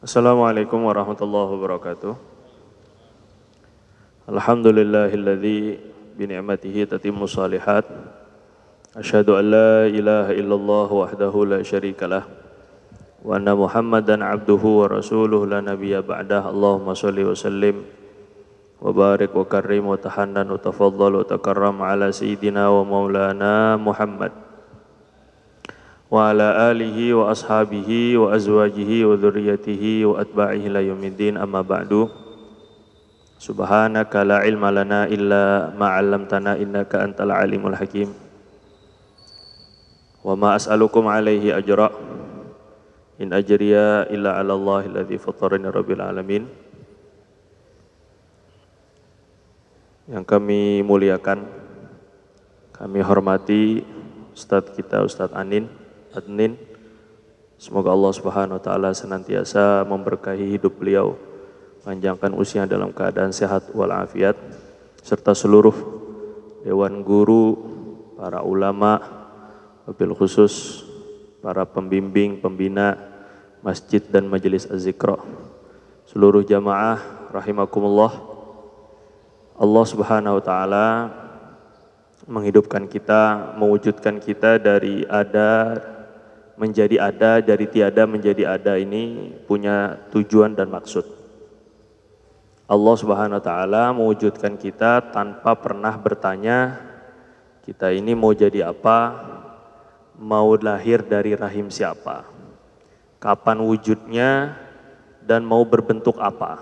Assalamualaikum warahmatullahi wabarakatuh. Alhamdulillahilladzi bi ni'matihi tatimmu shalihat. Asyhadu an la ilaha illallah wahdahu la syarikalah wa anna Muhammadan abduhu wa rasuluhu la nabiyya ba'dah. Allahumma shalli wa sallim wa barik wa karrim wa tahannan wa tafaddal wa takarram ala sayyidina wa maulana Muhammad wa ala alihi wa ashabihi wa azwajihi wa dhurriyyatihi wa atba'ihi la yaumiddin, amma ba'du. Subhanaka la ilma lana illa ma 'allamtana innaka antal alimul hakim. Wa ma as'alukum alaihi ajra in ajriya illa 'ala Allahi alladzi fatarani rabbil alamin. Yang kami muliakan, kami hormati Ustadz kita, Ustadz Adnin, semoga Allah Subhanahu wa taala senantiasa memberkahi hidup beliau, panjangkan usia dalam keadaan sehat walafiat, serta seluruh dewan guru, para ulama, wabil khusus para pembimbing, pembina masjid dan majelis az-zikra, seluruh jamaah rahimakumullah. Allah Subhanahu wa taala menghidupkan kita, mewujudkan kita dari ada menjadi ada, dari tiada menjadi ada, ini punya tujuan dan maksud. Allah Subhanahu wa taala mewujudkan kita tanpa pernah bertanya kita ini mau jadi apa, mau lahir dari rahim siapa, kapan wujudnya, dan mau berbentuk apa.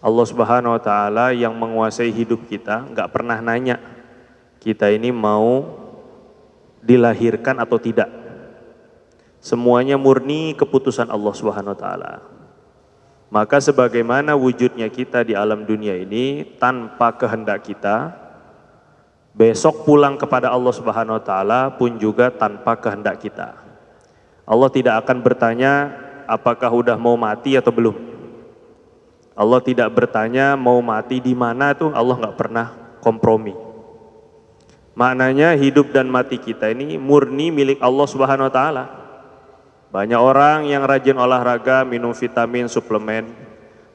Allah Subhanahu wa taala yang menguasai hidup kita enggak pernah nanya kita ini mau dilahirkan atau tidak. Semuanya murni keputusan Allah Subhanahu wa taala. Maka sebagaimana wujudnya kita di alam dunia ini tanpa kehendak kita, besok pulang kepada Allah Subhanahu wa taala pun juga tanpa kehendak kita. Allah tidak akan bertanya apakah udah mau mati atau belum. Allah tidak bertanya mau mati di mana tuh, Allah nggak pernah kompromi. Maknanya hidup dan mati kita ini murni milik Allah Subhanahu wa taala. Banyak orang yang rajin olahraga, minum vitamin, suplemen,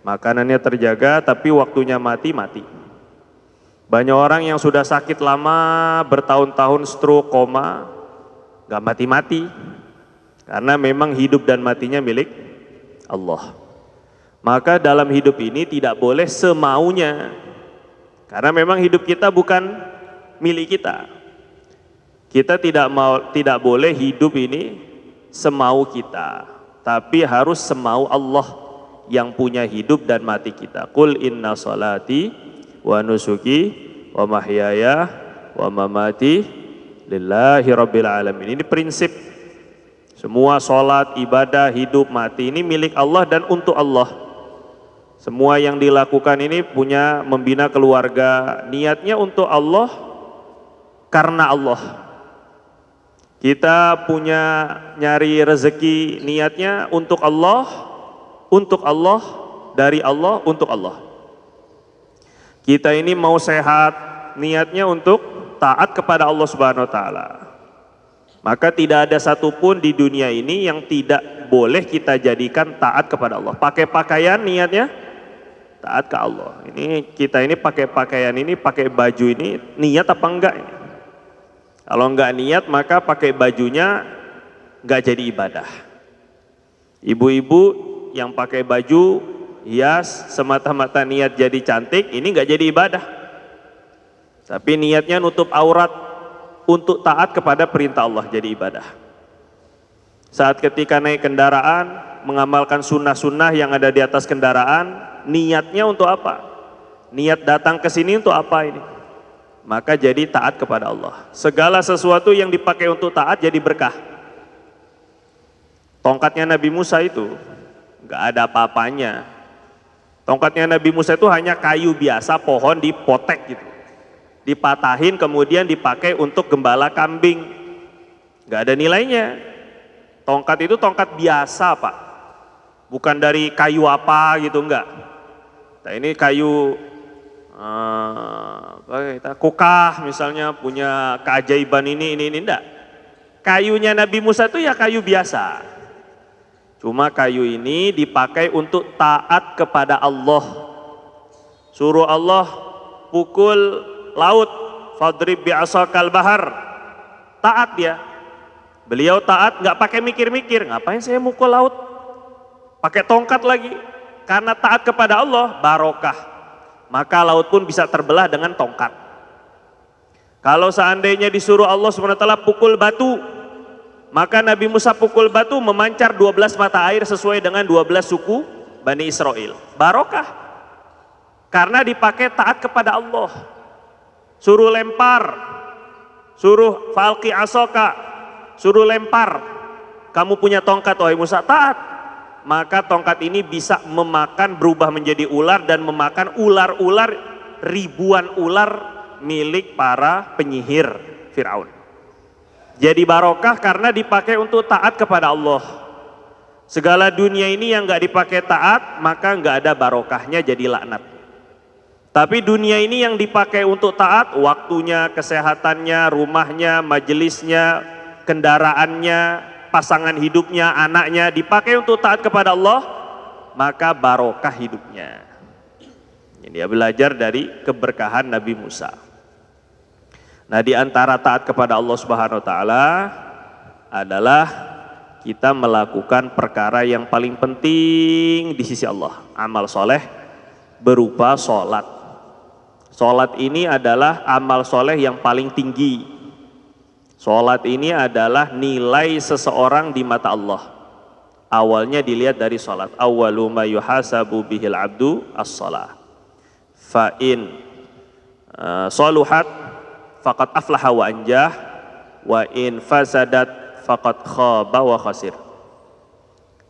makanannya terjaga, tapi waktunya mati. Banyak orang yang sudah sakit lama, bertahun-tahun stroke, koma, gak mati-mati. Karena memang hidup dan matinya milik Allah. Maka dalam hidup ini tidak boleh semaunya. Karena memang hidup kita bukan milik kita. Kita tidak boleh hidup ini semau kita, tapi harus semau Allah yang punya hidup dan mati kita. Qul inna salati wa nusuki wa mahyaya wa mamati lillahi rabbil alamin. Ini prinsip. Semua salat, ibadah, hidup, mati ini milik Allah dan untuk Allah. Semua yang dilakukan ini punya membina keluarga, niatnya untuk Allah, karena Allah. Kita punya nyari rezeki, niatnya untuk Allah, dari Allah, untuk Allah. Kita ini mau sehat, niatnya untuk taat kepada Allah Subhanahu wa taala. Maka tidak ada satupun di dunia ini yang tidak boleh kita jadikan taat kepada Allah. Pakai pakaian niatnya taat ke Allah. Ini kita ini pakai pakaian ini, pakai baju ini, niat apa enggak ini? Kalau enggak niat maka pakai bajunya enggak jadi ibadah. Ibu-ibu yang pakai baju hias semata-mata niat jadi cantik, ini enggak jadi ibadah. Tapi niatnya nutup aurat untuk taat kepada perintah Allah, jadi ibadah. Saat ketika naik kendaraan, mengamalkan sunnah-sunnah yang ada di atas kendaraan, niatnya untuk apa? Niat datang ke sini untuk apa ini? Maka jadi taat kepada Allah. Segala sesuatu yang dipakai untuk taat jadi berkah. Tongkatnya Nabi Musa itu nggak ada apa-apanya. Tongkatnya Nabi Musa itu hanya kayu biasa, pohon dipotek gitu, dipatahin kemudian dipakai untuk gembala kambing. Nggak ada nilainya. Tongkat itu tongkat biasa Pak, bukan dari kayu apa gitu, enggak. Nah ini kayu kita kokah misalnya punya keajaiban ini enggak. Kayunya Nabi Musa itu ya kayu biasa. Cuma kayu ini dipakai untuk taat kepada Allah. Suruh Allah pukul laut, fadrib bi'asakal bahar. Taat dia. Beliau taat, nggak pakai mikir-mikir, ngapain saya mukul laut? Pakai tongkat lagi. Karena taat kepada Allah, barokah. Maka laut pun bisa terbelah dengan tongkat. Kalau seandainya disuruh Allah SWT pukul batu, maka Nabi Musa pukul batu memancar 12 mata air sesuai dengan 12 suku Bani Israel. Barokah. Karena dipakai taat kepada Allah. Suruh lempar, suruh falqi asoka, suruh lempar. Kamu punya tongkat wahai Musa, taat. Maka tongkat ini bisa berubah menjadi ular dan memakan ular-ular, ribuan ular milik para penyihir Fir'aun. Jadi barokah karena dipakai untuk taat kepada Allah. Segala dunia ini yang nggak dipakai taat, maka nggak ada barokahnya, jadi laknat. Tapi dunia ini yang dipakai untuk taat, waktunya, kesehatannya, rumahnya, majelisnya, kendaraannya, pasangan hidupnya, anaknya, dipakai untuk taat kepada Allah, maka barokah hidupnya. Ini dia belajar dari keberkahan Nabi Musa. Nah, di antara taat kepada Allah Subhanahu wa taala adalah kita melakukan perkara yang paling penting di sisi Allah, amal soleh berupa sholat. Sholat ini adalah amal soleh yang paling tinggi. Sholat ini adalah nilai seseorang di mata Allah. Awalnya dilihat dari sholat. Awwalu ma yuhasabu bihil abdu as-sholah. Fa'in soluhat faqad aflaha wa anjah, wa in fasadat faqad khaba wa khasir.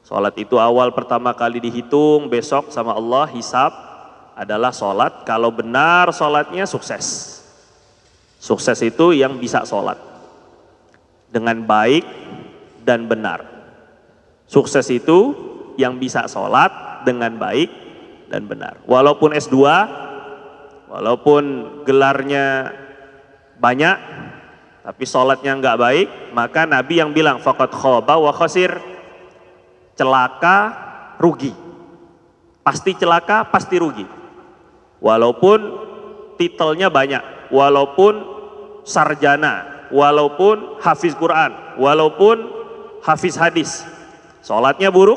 Salat itu awal pertama kali dihitung, besok sama Allah hisab adalah salat. Kalau benar salatnya sukses. Sukses itu yang bisa salat dengan baik dan benar. Sukses itu yang bisa salat dengan baik dan benar. Walaupun S2, walaupun gelarnya banyak, tapi sholatnya nggak baik, maka Nabi yang bilang faqad khaba wa khasir, celaka, rugi. Pasti celaka, pasti rugi. Walaupun titelnya banyak, walaupun sarjana, walaupun hafiz Quran, walaupun hafiz hadis, sholatnya buruk,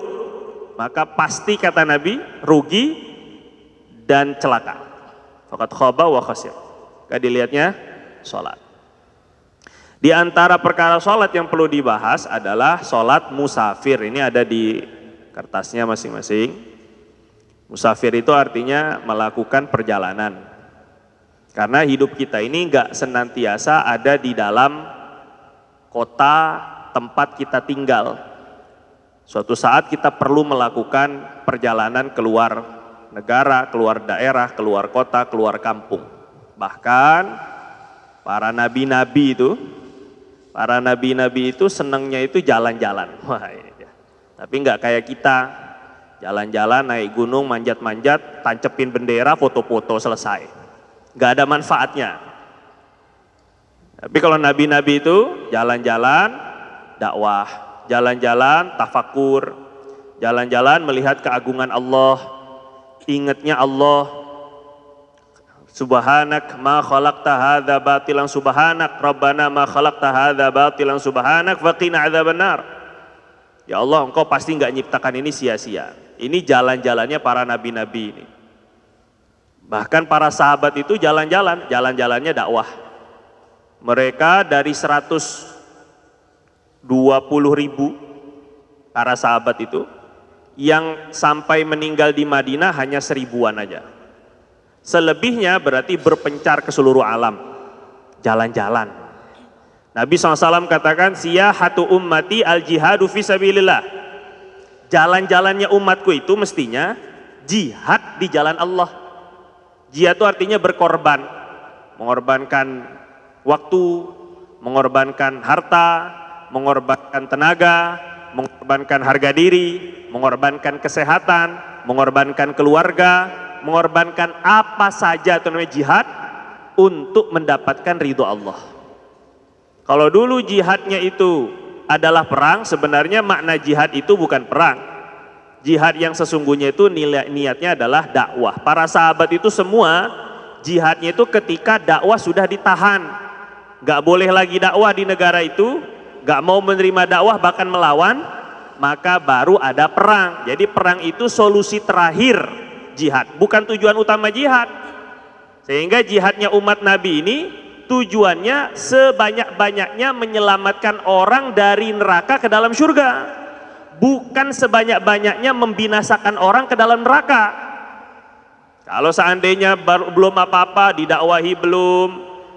maka pasti kata Nabi rugi dan celaka. Faqad khaba wa khasir. Gak dilihatnya sholat. Di antara perkara sholat yang perlu dibahas adalah sholat musafir. Ini ada di kertasnya masing-masing. Musafir itu artinya melakukan perjalanan. Karena hidup kita ini nggak senantiasa ada di dalam kota tempat kita tinggal. Suatu saat kita perlu melakukan perjalanan keluar negara, keluar daerah, keluar kota, keluar kampung. Bahkan para nabi-nabi itu senangnya itu jalan-jalan. Wah, iya. Tapi nggak kayak kita, jalan-jalan naik gunung, manjat-manjat, tancepin bendera, foto-foto selesai. Nggak ada manfaatnya. Tapi kalau nabi-nabi itu jalan-jalan dakwah, jalan-jalan tafakur, jalan-jalan melihat keagungan Allah, ingatnya Allah. Subhanak ma khalaqta hadza batilan subhanak rabbana ma khalaqta hadza batilan subhanak faqina adzabannar. Ya Allah, engkau pasti enggak nyiptakan ini sia-sia. Ini jalan-jalannya para nabi-nabi ini. Bahkan para sahabat itu jalan-jalannya dakwah. Mereka dari 120.000 para sahabat itu, yang sampai meninggal di Madinah hanya 1000-an aja. Selebihnya berarti berpencar ke seluruh alam, jalan-jalan. Nabi SAW katakan, siyahatu ummati al-jihadu fisabilillah. Jalan-jalannya umatku itu mestinya jihad di jalan Allah. Jihad itu artinya berkorban, mengorbankan waktu, mengorbankan harta, mengorbankan tenaga, mengorbankan harga diri, mengorbankan kesehatan, mengorbankan keluarga, mengorbankan apa saja itu namanya jihad untuk mendapatkan ridho Allah. Kalau dulu jihadnya itu adalah perang, sebenarnya makna jihad itu bukan perang. Jihad yang sesungguhnya itu niatnya adalah dakwah. Para sahabat itu semua jihadnya itu ketika dakwah sudah ditahan, gak boleh lagi dakwah di negara itu, gak mau menerima dakwah bahkan melawan, maka baru ada perang. Jadi perang itu solusi terakhir jihad, bukan tujuan utama jihad. Sehingga jihadnya umat Nabi ini tujuannya sebanyak-banyaknya menyelamatkan orang dari neraka ke dalam surga, bukan sebanyak-banyaknya membinasakan orang ke dalam neraka. Kalau seandainya belum apa-apa, didakwahi belum,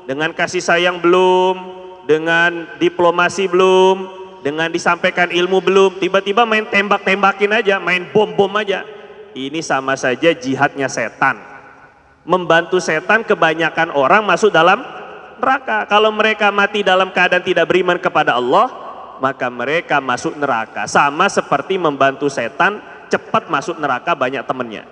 dengan kasih sayang belum, dengan diplomasi belum, dengan disampaikan ilmu belum, tiba-tiba main tembak-tembakin aja, main bom-bom aja, ini sama saja jihadnya setan, membantu setan kebanyakan orang masuk dalam neraka. Kalau mereka mati dalam keadaan tidak beriman kepada Allah, maka mereka masuk neraka. Sama seperti membantu setan cepat masuk neraka banyak temannya.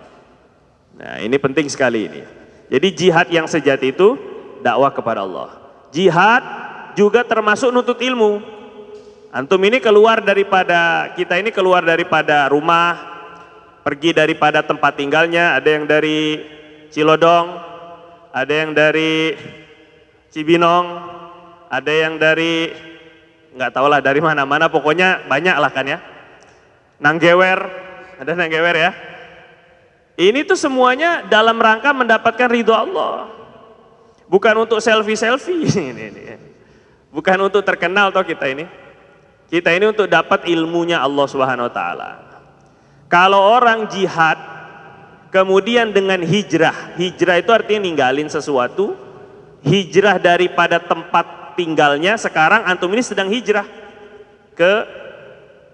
Nah, ini penting sekali ini. Jadi jihad yang sejati itu dakwah kepada Allah. Jihad juga termasuk nuntut ilmu. Antum ini keluar daripada, kita ini keluar daripada rumah, pergi daripada tempat tinggalnya, ada yang dari Cilodong, ada yang dari Cibinong, ada yang dari nggak tahu lah dari mana-mana, pokoknya banyak lah kan ya. Nanggewer, ada Nanggewer ya. Ini tuh semuanya dalam rangka mendapatkan ridho Allah, bukan untuk selfie-selfie. Bukan untuk terkenal toh kita ini. Kita ini untuk dapat ilmunya Allah Subhanahu Wa Taala. Kalau orang jihad, kemudian dengan hijrah, hijrah itu artinya ninggalin sesuatu. Hijrah daripada tempat tinggalnya, sekarang antum ini sedang hijrah ke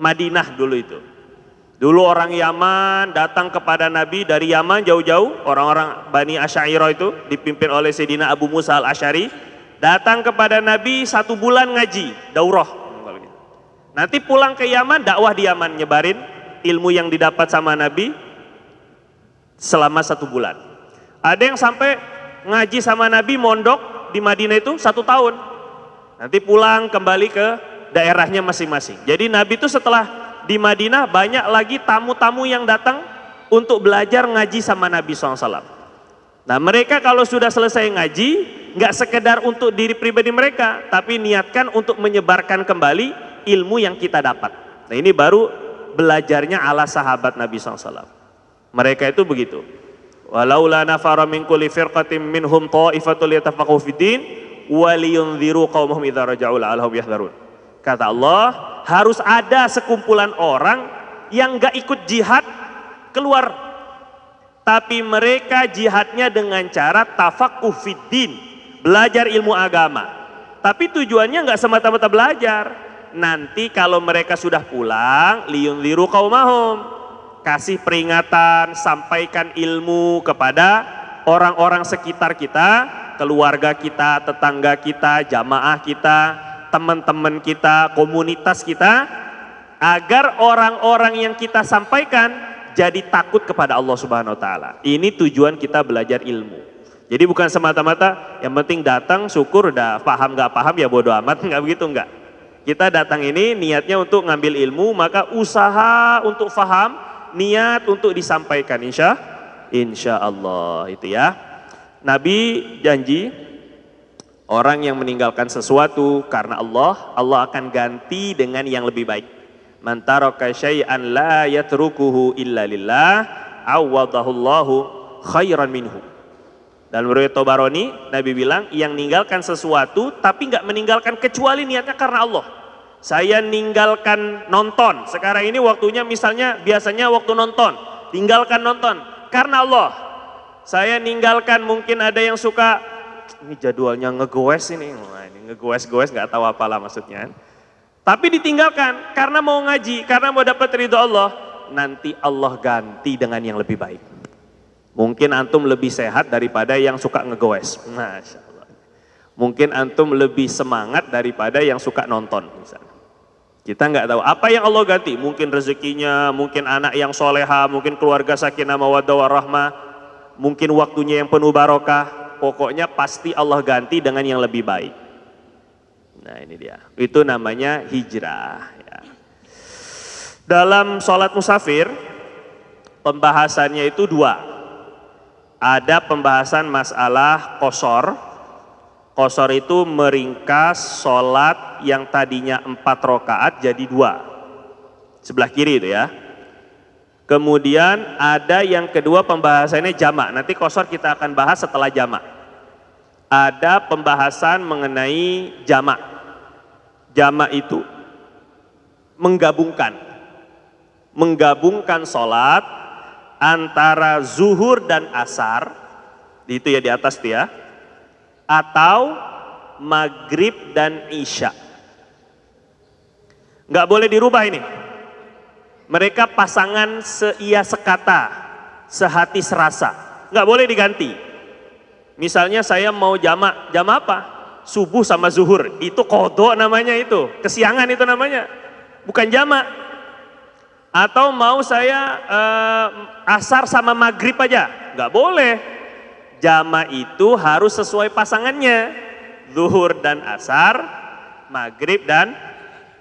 Madinah dulu itu. Dulu orang Yaman datang kepada Nabi dari Yaman jauh-jauh, orang-orang Bani Asy'ariyah itu dipimpin oleh Sayyidina Abu Musa al-Asy'ari, datang kepada Nabi 1 bulan ngaji, daurah. Nanti pulang ke Yaman, dakwah di Yaman, nyebarin ilmu yang didapat sama Nabi selama 1 bulan. Ada yang sampai ngaji sama Nabi mondok di Madinah itu 1 tahun, nanti pulang kembali ke daerahnya masing-masing. Jadi Nabi itu setelah di Madinah banyak lagi tamu-tamu yang datang untuk belajar ngaji sama Nabi SAW. Nah mereka kalau sudah selesai ngaji, nggak sekedar untuk diri pribadi mereka, tapi niatkan untuk menyebarkan kembali ilmu yang kita dapat. Nah ini baru belajarnya ala sahabat Nabi SAW. Mereka itu begitu. Walaula nafara min kulli firqatin minhum ta'ifatul yatafaqahu fiddin wa liyunziru qaumahum idza raja'u la'allahum yahdharun. Kata Allah, harus ada sekumpulan orang yang enggak ikut jihad keluar, tapi mereka jihadnya dengan cara tafaqquh fiddin, belajar ilmu agama. Tapi tujuannya enggak semata-mata belajar. Nanti kalau mereka sudah pulang, liyunziru qaumahum, kasih peringatan, sampaikan ilmu kepada orang-orang sekitar kita, keluarga kita, tetangga kita, jamaah kita, teman-teman kita, komunitas kita, agar orang-orang yang kita sampaikan jadi takut kepada Allah Subhanahu Wa Taala. Ini tujuan kita belajar ilmu. Jadi bukan semata-mata yang penting datang syukur, udah paham nggak paham ya bodo amat, nggak begitu, nggak. Kita datang ini niatnya untuk ngambil ilmu, maka usaha untuk paham, niat untuk disampaikan, insya Allah itu ya. Nabi janji orang yang meninggalkan sesuatu karena Allah, Allah akan ganti dengan yang lebih baik. Man taraka syai'an la yatrukuhu illa lillah awadahullahu khairan minhu. Dalam riwayat Tabarani, Nabi bilang yang meninggalkan sesuatu tapi nggak meninggalkan kecuali niatnya karena Allah. Saya ninggalkan nonton, sekarang ini waktunya misalnya biasanya waktu nonton, tinggalkan nonton karena Allah. Saya ninggalkan, mungkin ada yang suka ini jadwalnya ngegoes ini, ngegoes-goes nggak tahu apalah maksudnya. Tapi ditinggalkan karena mau ngaji, karena mau dapat ridho Allah, nanti Allah ganti dengan yang lebih baik. Mungkin antum lebih sehat daripada yang suka ngegoes, Masya Allah. Mungkin antum lebih semangat daripada yang suka nonton misalnya. Kita nggak tahu apa yang Allah ganti, mungkin rezekinya, mungkin anak yang soleha, mungkin keluarga sakinah mawaddah warahmah, mungkin waktunya yang penuh barokah. Pokoknya pasti Allah ganti dengan yang lebih baik. Nah ini dia, itu namanya hijrah. Ya. Dalam sholat musafir, pembahasannya itu dua. Ada pembahasan masalah qashar. Qashar itu meringkas sholat yang tadinya 4 rakaat jadi 2. Sebelah kiri itu ya. Kemudian ada yang kedua pembahasannya jamak. Nanti qashar kita akan bahas setelah jamak. Ada pembahasan mengenai jamak. Jamak itu menggabungkan sholat antara zuhur dan asar, itu ya di atas tuh ya, atau maghrib dan isya. Nggak boleh dirubah ini. Mereka pasangan seia sekata, sehati serasa, nggak boleh diganti. Misalnya saya mau jamak apa? Subuh sama zuhur, itu qadha namanya, itu kesiangan itu namanya, bukan jamak. Atau mau saya asar sama maghrib aja, nggak boleh. Jamak itu harus sesuai pasangannya, zuhur dan asar, maghrib dan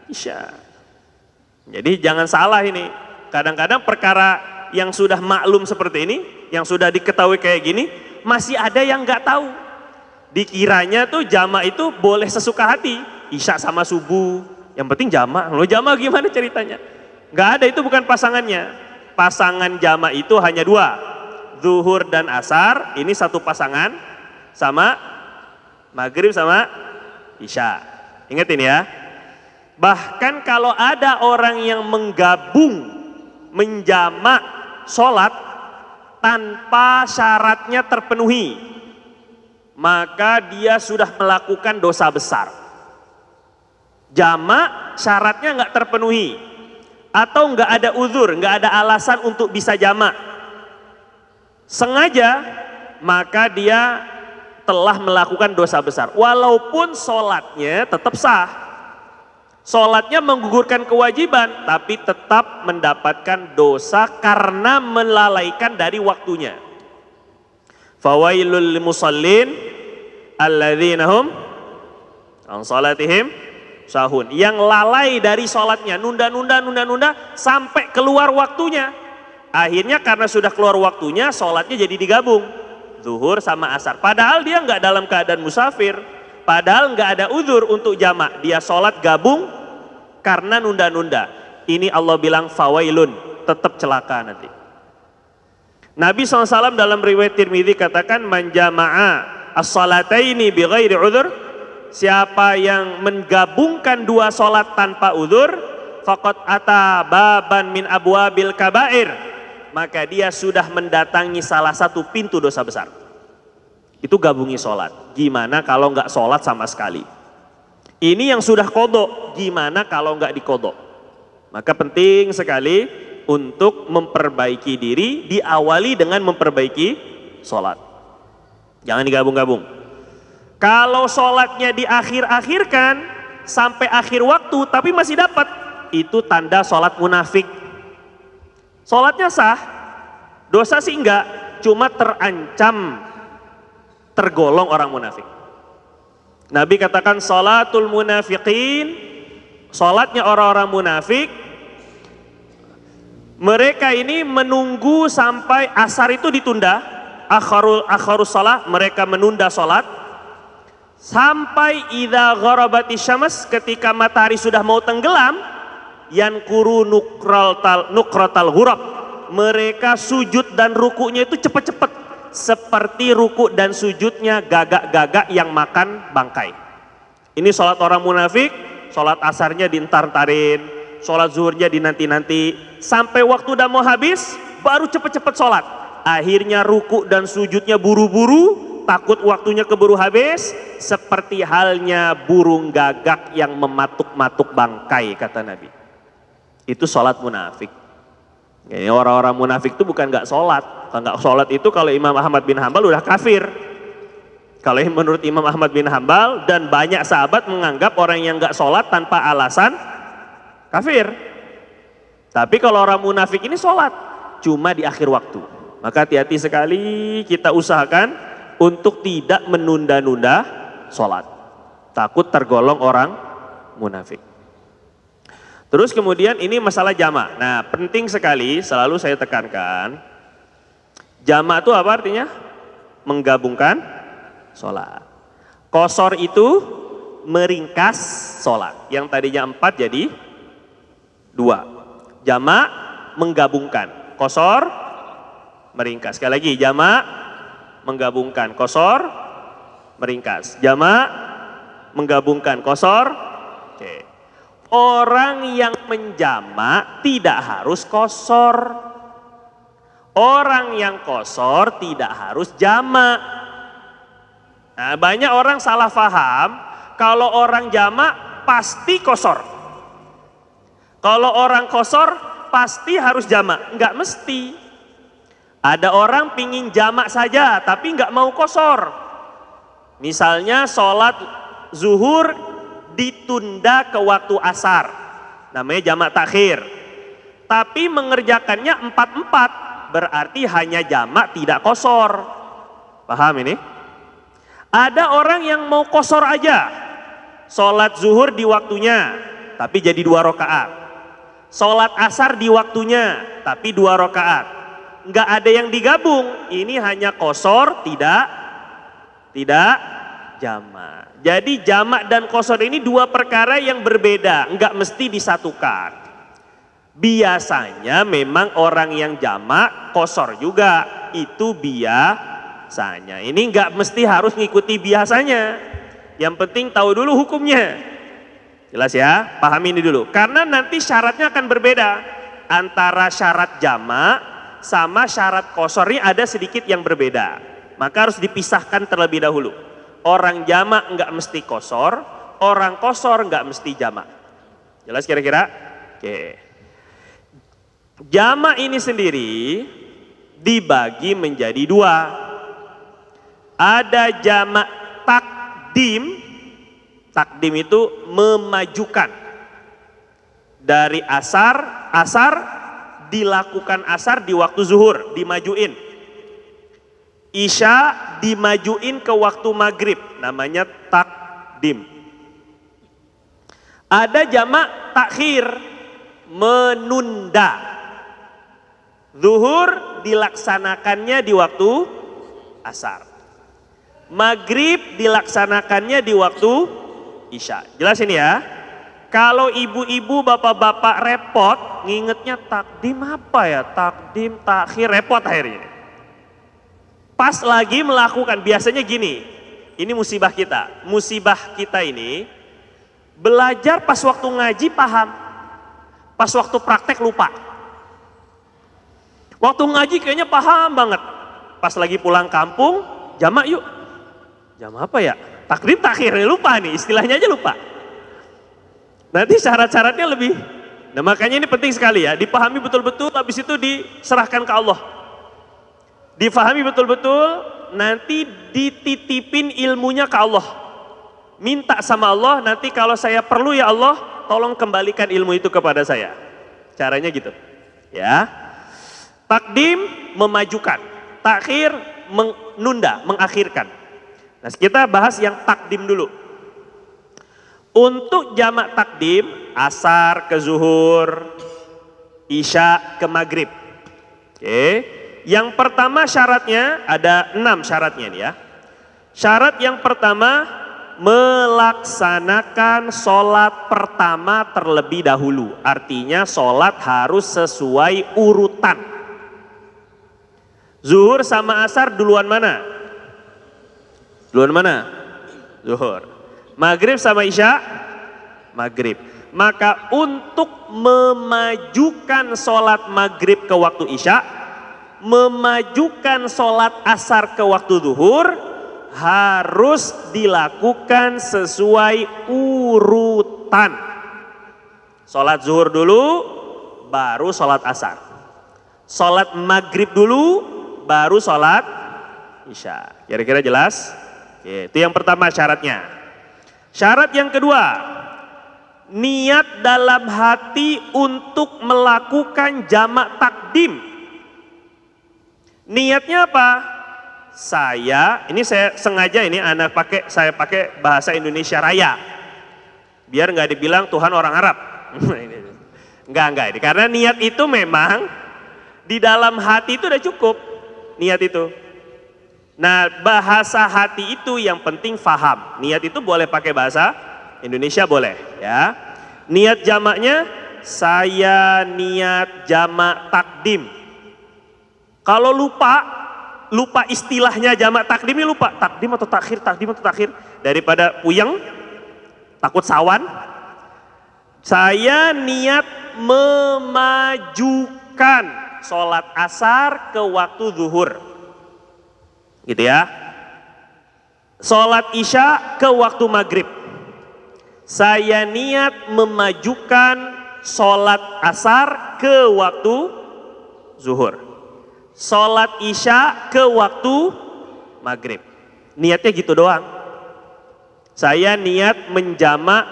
isya. Jadi jangan salah ini. Kadang-kadang perkara yang sudah maklum seperti ini, yang sudah diketahui kayak gini, masih ada yang nggak tahu. Dikiranya tuh jamak itu boleh sesuka hati, isya sama subuh, yang penting jamak. Lo jamak gimana ceritanya? Nggak ada, itu bukan pasangannya. Pasangan jamak itu hanya 2, zuhur dan asar. Ini satu pasangan, sama maghrib sama isya. Ingat ini ya. Bahkan kalau ada orang yang menggabung, menjamak sholat tanpa syaratnya terpenuhi, maka dia sudah melakukan dosa besar. Jamak syaratnya nggak terpenuhi, atau nggak ada uzur, nggak ada alasan untuk bisa jamak, sengaja, maka dia telah melakukan dosa besar. Walaupun sholatnya tetap sah, sholatnya menggugurkan kewajiban, tapi tetap mendapatkan dosa karena melalaikan dari waktunya. Fawailul musallin alladzina hum an salatihim sahun. Yang lalai dari sholatnya, nunda sampai keluar waktunya. Akhirnya karena sudah keluar waktunya, sholatnya jadi digabung, zuhur sama asar. Padahal dia nggak dalam keadaan musafir, padahal nggak ada uzur untuk jamak. Dia sholat gabung karena nunda-nunda. Ini Allah bilang fawailun, tetap celaka nanti. Nabi SAW dalam riwayat Tirmidzi katakan, man jama'a as-salataini bi ghairi udhur, siapa yang menggabungkan 2 sholat tanpa uzur, faqad ata baban min abwabil kabair, maka dia sudah mendatangi salah satu pintu dosa besar. Itu gabungi sholat. Gimana kalau nggak sholat sama sekali? Ini yang sudah qadha, gimana kalau nggak diqadha? Maka penting sekali untuk memperbaiki diri, diawali dengan memperbaiki sholat. Jangan digabung-gabung. Kalau sholatnya diakhir-akhirkan sampai akhir waktu tapi masih dapat, itu tanda sholat munafik. Sholatnya sah, dosa sih enggak, cuma terancam tergolong orang munafik. Nabi katakan sholatul munafiqin, sholatnya orang-orang munafik, mereka ini menunggu sampai asar itu ditunda, akharus sholat, mereka menunda sholat sampai idza gharabati syams, ketika matahari sudah mau tenggelam, yankuru nukratal ghurab, mereka sujud dan rukunya itu cepat-cepat, seperti ruku dan sujudnya gagak-gagak yang makan bangkai. Ini sholat orang munafik. Sholat asarnya dientar-entarin, sholat zuhurnya dinanti-nanti, sampai waktu udah mau habis baru cepet-cepet sholat. Akhirnya ruku dan sujudnya buru-buru, takut waktunya keburu habis, seperti halnya burung gagak yang mematuk-matuk bangkai, kata Nabi. Itu sholat munafik. Ini orang-orang munafik itu bukan nggak sholat. Kalau nggak sholat itu, kalau Imam Ahmad bin Hambal udah kafir. Kalau menurut Imam Ahmad bin Hambal dan banyak sahabat menganggap orang yang nggak sholat tanpa alasan kafir. Tapi kalau orang munafik ini sholat cuma di akhir waktu. Maka hati-hati sekali kita usahakan untuk tidak menunda-nunda sholat. Takut tergolong orang munafik. Terus kemudian ini masalah jamak. Nah, penting sekali selalu saya tekankan. Jamak itu apa artinya? Menggabungkan sholat. Qashar itu meringkas sholat. Yang tadinya 4 jadi 2. Jamak menggabungkan. Qashar meringkas. Sekali lagi, jamak menggabungkan. Qashar meringkas. Jamak menggabungkan. Qashar. Oke. Orang yang menjamak tidak harus qashar. Orang yang qashar tidak harus jamak. Nah, banyak orang salah paham kalau orang jamak pasti qashar. Kalau orang qashar pasti harus jamak. Enggak mesti. Ada orang pingin jamak saja tapi enggak mau qashar. Misalnya sholat zuhur ditunda ke waktu asar, namanya jamak takhir. Tapi mengerjakannya 4-4, berarti hanya jamak tidak qashar. Paham ini? Ada orang yang mau qashar aja, sholat zuhur di waktunya, tapi jadi 2 rakaat. Sholat asar di waktunya, tapi 2 rakaat. Nggak ada yang digabung, ini hanya qashar, tidak jamak. Jadi jamak dan qashar ini 2 perkara yang berbeda, enggak mesti disatukan. Biasanya memang orang yang jamak qashar juga, itu biasanya. Ini enggak mesti harus ngikuti biasanya. Yang penting tahu dulu hukumnya. Jelas ya? Pahami ini dulu. Karena nanti syaratnya akan berbeda. Antara syarat jamak sama syarat qashar ini ada sedikit yang berbeda. Maka harus dipisahkan terlebih dahulu. Orang jamak enggak mesti qashar, orang qashar enggak mesti jamak. Jelas kira-kira? Oke. Jamak ini sendiri dibagi menjadi 2. Ada jamak takdim. Takdim itu memajukan. Dari asar dilakukan asar di waktu zuhur, dimajuin. Isya dimajuin ke waktu maghrib, namanya takdim. Ada jamak takhir, menunda. Zuhur dilaksanakannya di waktu asar. Maghrib dilaksanakannya di waktu isya. Jelas ini ya? Kalau ibu-ibu, bapak-bapak repot, ngingetnya takdim apa ya? Takdim, takhir, repot akhirnya. Pas lagi melakukan, biasanya gini, ini musibah kita. Musibah kita ini, belajar pas waktu ngaji paham, pas waktu praktek lupa. Waktu ngaji kayaknya paham banget, pas lagi pulang kampung, jamak yuk. Jamak apa ya? Takdim takhir, lupa nih, istilahnya aja lupa. Nanti syarat-syaratnya lebih, nah makanya ini penting sekali ya, dipahami betul-betul, habis itu diserahkan ke Allah. Difahami betul-betul, nanti dititipin ilmunya ke Allah. Minta sama Allah, nanti kalau saya perlu ya Allah, tolong kembalikan ilmu itu kepada saya. Caranya gitu. Ya. Takdim memajukan, takhir menunda, mengakhirkan. Nah, kita bahas yang takdim dulu. Untuk jamak takdim, asar ke zuhur, isya ke maghrib. Oke. Yang pertama syaratnya, ada 6 syaratnya nih ya. Syarat yang pertama, melaksanakan sholat pertama terlebih dahulu. Artinya sholat harus sesuai urutan. Zuhur sama asar duluan mana? Duluan mana? Zuhur. Maghrib sama isya? Maghrib. Maka untuk memajukan sholat maghrib ke waktu isya, memajukan sholat asar ke waktu zuhur, harus dilakukan sesuai urutan. Sholat zuhur dulu, baru sholat asar. Sholat maghrib dulu, baru sholat isya. Kira-kira jelas? Oke, itu yang pertama syaratnya. Syarat yang kedua, niat dalam hati untuk melakukan jamak takdim. Niatnya apa? ini saya sengaja saya pakai bahasa Indonesia Raya. Biar nggak dibilang Tuhan orang Arab. Enggak ini. Karena niat itu memang di dalam hati itu udah cukup. Niat itu. Nah, bahasa hati itu yang penting faham. Niat itu boleh pakai bahasa Indonesia boleh ya. Niat jamaknya saya niat jamak takdim. Kalau lupa istilahnya jamak takdim ini lupa. Takdim atau takhir daripada puyeng takut sawan. Saya niat memajukan sholat asar ke waktu zuhur. Gitu ya. Sholat isya ke waktu maghrib. Saya niat memajukan sholat asar ke waktu zuhur. Sholat isya ke waktu maghrib. Niatnya gitu doang. Saya niat menjamak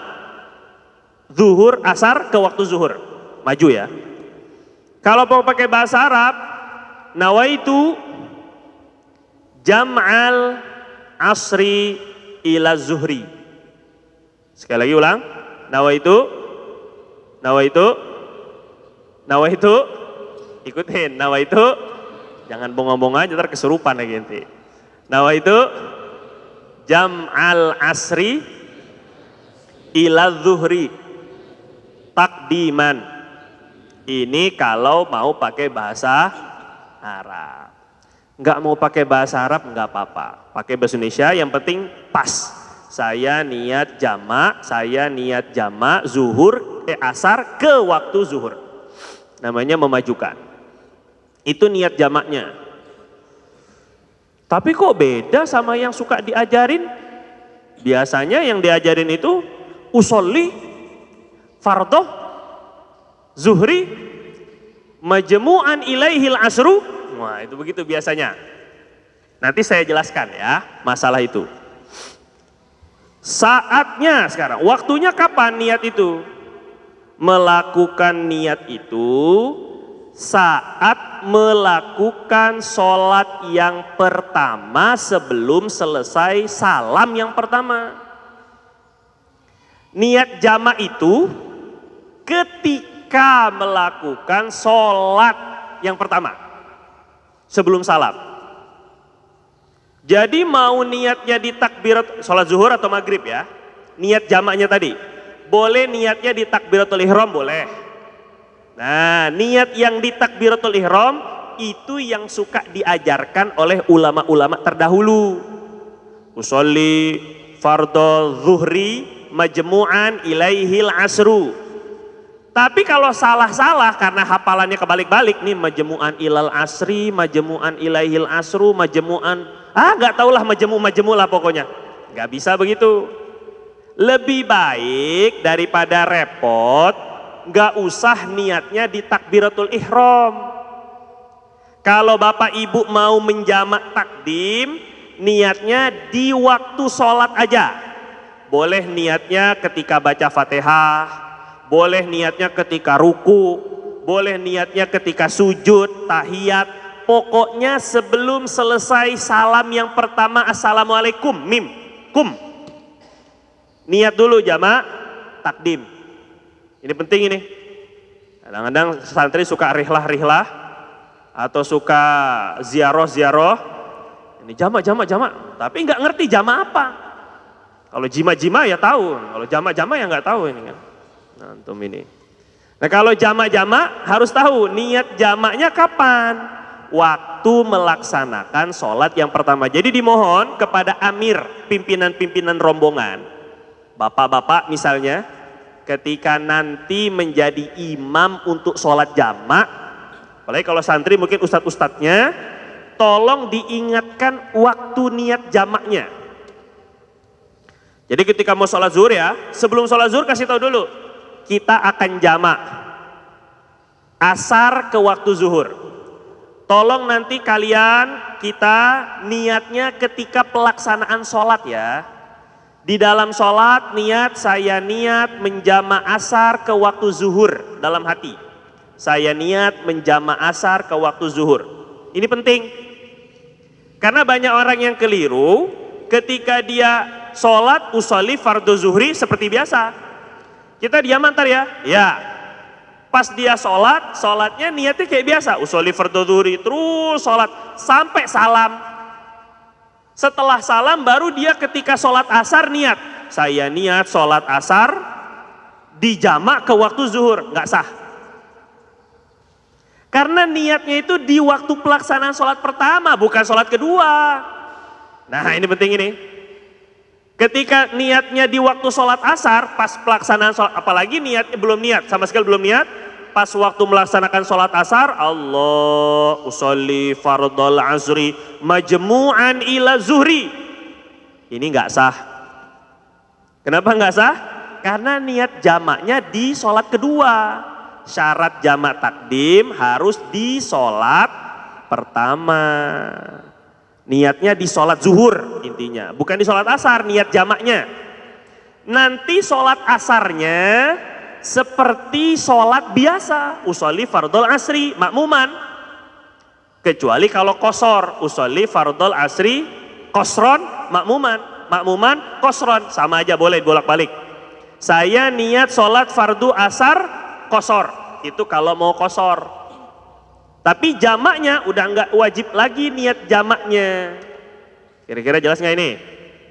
zuhur asar ke waktu zuhur. Maju ya. Kalau mau pakai bahasa Arab, nawaitu jam'al asri ila zuhri. Sekali lagi ulang. Nawaitu ikutin. Nawaitu jangan bongong-bongong aja ntar kesurupan lagi nanti. Nawaitu jam'al asri ila zuhri takdiman. Ini kalau mau pakai bahasa Arab. Nggak mau pakai bahasa Arab nggak apa-apa. Pakai bahasa Indonesia yang penting pas. Saya niat jamak zuhur asar ke waktu zuhur. Namanya memajukan. Itu niat jamaknya. Tapi kok beda sama yang suka diajarin? Biasanya yang diajarin itu usolli, fardoh, zuhri, majmu'an ilaihil asru. Wah, itu begitu biasanya. Nanti saya jelaskan ya masalah itu. Saatnya sekarang, waktunya kapan niat itu? Melakukan niat itu saat melakukan sholat yang pertama sebelum selesai salam yang pertama. Niat jamak itu ketika melakukan sholat yang pertama sebelum salam. Jadi mau niatnya di takbirat sholat zuhur atau maghrib ya, niat jamaknya tadi. Boleh niatnya di takbiratul ihram boleh. Nah, niat yang di takbiratul ihram itu yang suka diajarkan oleh ulama-ulama terdahulu. Usolli fardhu zuhri majmu'an ilaihil asru. Tapi kalau salah-salah karena hafalannya kebalik-balik nih, majmu'an ilal asri, majmu'an ilaihil asru, majmu'an nggak tahulah majmu lah pokoknya. Nggak bisa begitu. Lebih baik daripada repot, nggak usah niatnya di takbiratul ihram. Kalau bapak ibu mau menjamak takdim, niatnya di waktu sholat aja. Boleh niatnya ketika baca fatihah, boleh niatnya ketika ruku, boleh niatnya ketika sujud, tahiyat. Pokoknya sebelum selesai salam yang pertama, assalamualaikum, mim, kum. Niat dulu jamak takdim. Ini penting ini. Kadang-kadang santri suka rihlah atau suka ziarah. Ini jamak. Tapi nggak ngerti jamak apa. Kalau jima ya tahu. Kalau jamak ya nggak tahu ini kan. Nah, antum ini. Nah, kalau jamak harus tahu niat jamaknya kapan. Waktu melaksanakan sholat yang pertama. Jadi dimohon kepada amir, pimpinan-pimpinan rombongan, bapak-bapak misalnya, ketika nanti menjadi imam untuk sholat jamak, apalagi kalau santri mungkin ustadz-ustadznya, tolong diingatkan waktu niat jamaknya. Jadi ketika mau sholat zuhur ya, sebelum sholat zuhur kasih tahu dulu, kita akan jamak asar ke waktu zuhur. Tolong nanti kalian kita niatnya ketika pelaksanaan sholat ya. Di dalam sholat saya niat menjamak asar ke waktu zuhur dalam hati. Saya niat menjamak asar ke waktu zuhur. Ini penting. Karena banyak orang yang keliru ketika dia sholat usolli fardhu zuhri seperti biasa. Kita diam antar ya. Ya. Pas dia sholatnya niatnya kayak biasa. Usolli fardhu zuhri, terus sholat sampai salam. Setelah salam baru dia ketika sholat asar niat. Saya niat sholat asar dijamak ke waktu zuhur. Nggak sah. Karena niatnya itu di waktu pelaksanaan sholat pertama, bukan sholat kedua. Nah ini penting ini. Ketika niatnya di waktu sholat asar, pas pelaksanaan sholat, apalagi niatnya belum niat, sama sekali belum niat, pas waktu melaksanakan sholat asar, Allah usolli fardhal asri majmu'an ila zuhri. Ini nggak sah. Kenapa nggak sah? Karena niat jamaknya di sholat kedua. Syarat jamak takdim harus di sholat pertama. Niatnya di sholat zuhur intinya, bukan di sholat asar niat jamaknya. Nanti sholat asarnya seperti sholat biasa, usolli fardhal asri makmuman. Kecuali kalau kosor, usolli fardhal asri kosron makmuman kosron, sama aja boleh bolak-balik. Saya niat sholat fardu asar kosor, itu kalau mau kosor. Tapi jamaknya udah nggak wajib lagi niat jamaknya. Kira-kira jelas nggak ini?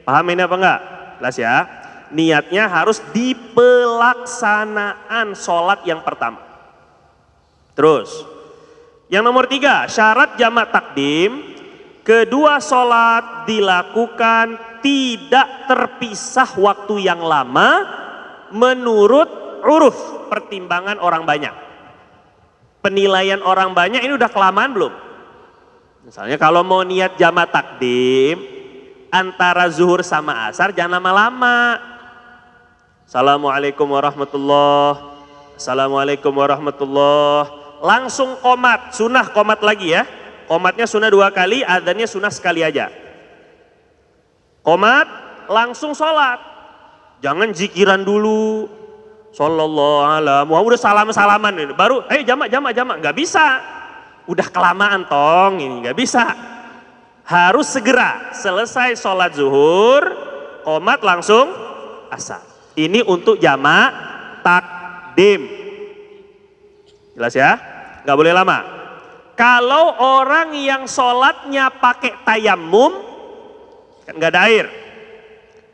Paham ini apa enggak? Jelas ya. Niatnya harus di pelaksanaan sholat yang pertama. Terus, yang nomor 3, syarat jamak takdim, kedua sholat dilakukan tidak terpisah waktu yang lama menurut uruf pertimbangan orang banyak. Penilaian orang banyak ini udah kelamaan belum? Misalnya kalau mau niat jamak takdim antara zuhur sama asar jangan lama-lama. Assalamualaikum warahmatullahi. Assalamualaikum warahmatullahi. Langsung qomat, sunnah qomat lagi ya. Qomatnya sunnah 2 kali, adzannya sunnah sekali aja. Qomat langsung sholat. Jangan zikiran dulu. Sallallahu alaihi wasallam, udah salam-salaman ini. Baru, jamak, nggak bisa. Udah kelamaan tong, ini nggak bisa. Harus segera selesai sholat zuhur, qomat langsung asar. Ini untuk jamak takdim. Jelas ya? Nggak boleh lama. Kalau orang yang sholatnya pakai tayamum, kan nggak ada air.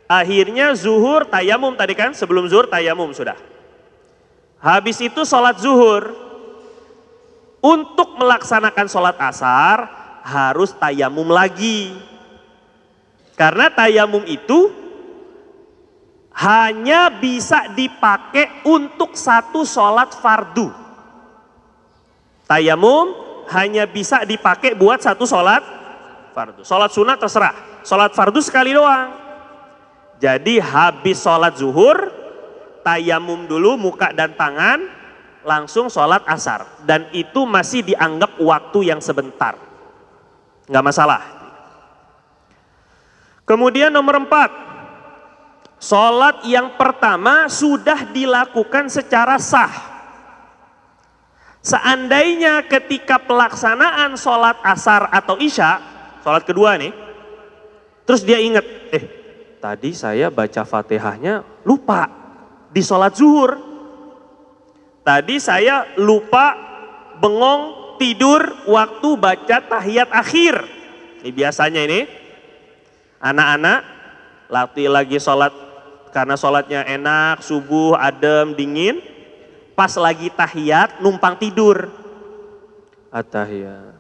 Akhirnya zuhur tayamum tadi kan, sebelum zuhur tayamum sudah. Habis itu sholat zuhur, untuk melaksanakan sholat asar harus tayamum lagi. Karena tayamum itu hanya bisa dipakai untuk satu sholat fardu. Tayamum hanya bisa dipakai buat satu sholat fardu. Sholat sunat terserah, sholat fardu sekali doang. Jadi habis sholat zuhur, tayamum dulu muka dan tangan, langsung sholat asar. Dan itu masih dianggap waktu yang sebentar. Nggak masalah. Kemudian nomor 4, sholat yang pertama sudah dilakukan secara sah. Seandainya ketika pelaksanaan sholat asar atau isya, sholat kedua nih, terus dia ingat, tadi saya baca Fatihahnya lupa di sholat zuhur. Tadi saya lupa bengong tidur waktu baca tahiyat akhir. Ini biasanya ini anak-anak lagi sholat karena sholatnya enak, subuh, adem, dingin. Pas lagi tahiyat numpang tidur. At-tahiyat.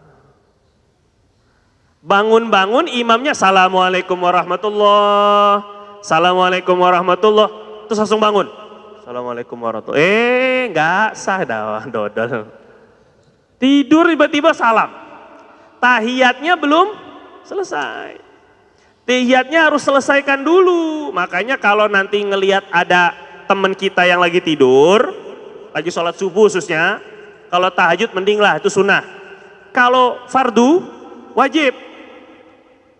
Bangun-bangun imamnya Assalamualaikum warahmatullahi, Assalamualaikum warahmatullahi, terus langsung bangun. Assalamualaikum warahmatullahi, nggak sah dah, dodol. Tidur tiba-tiba salam. Tahiyatnya belum selesai. Tahiyatnya harus selesaikan dulu. Makanya kalau nanti ngelihat ada teman kita yang lagi tidur, lagi sholat subuh khususnya, kalau tahajud mending lah, itu sunnah. Kalau fardu, wajib.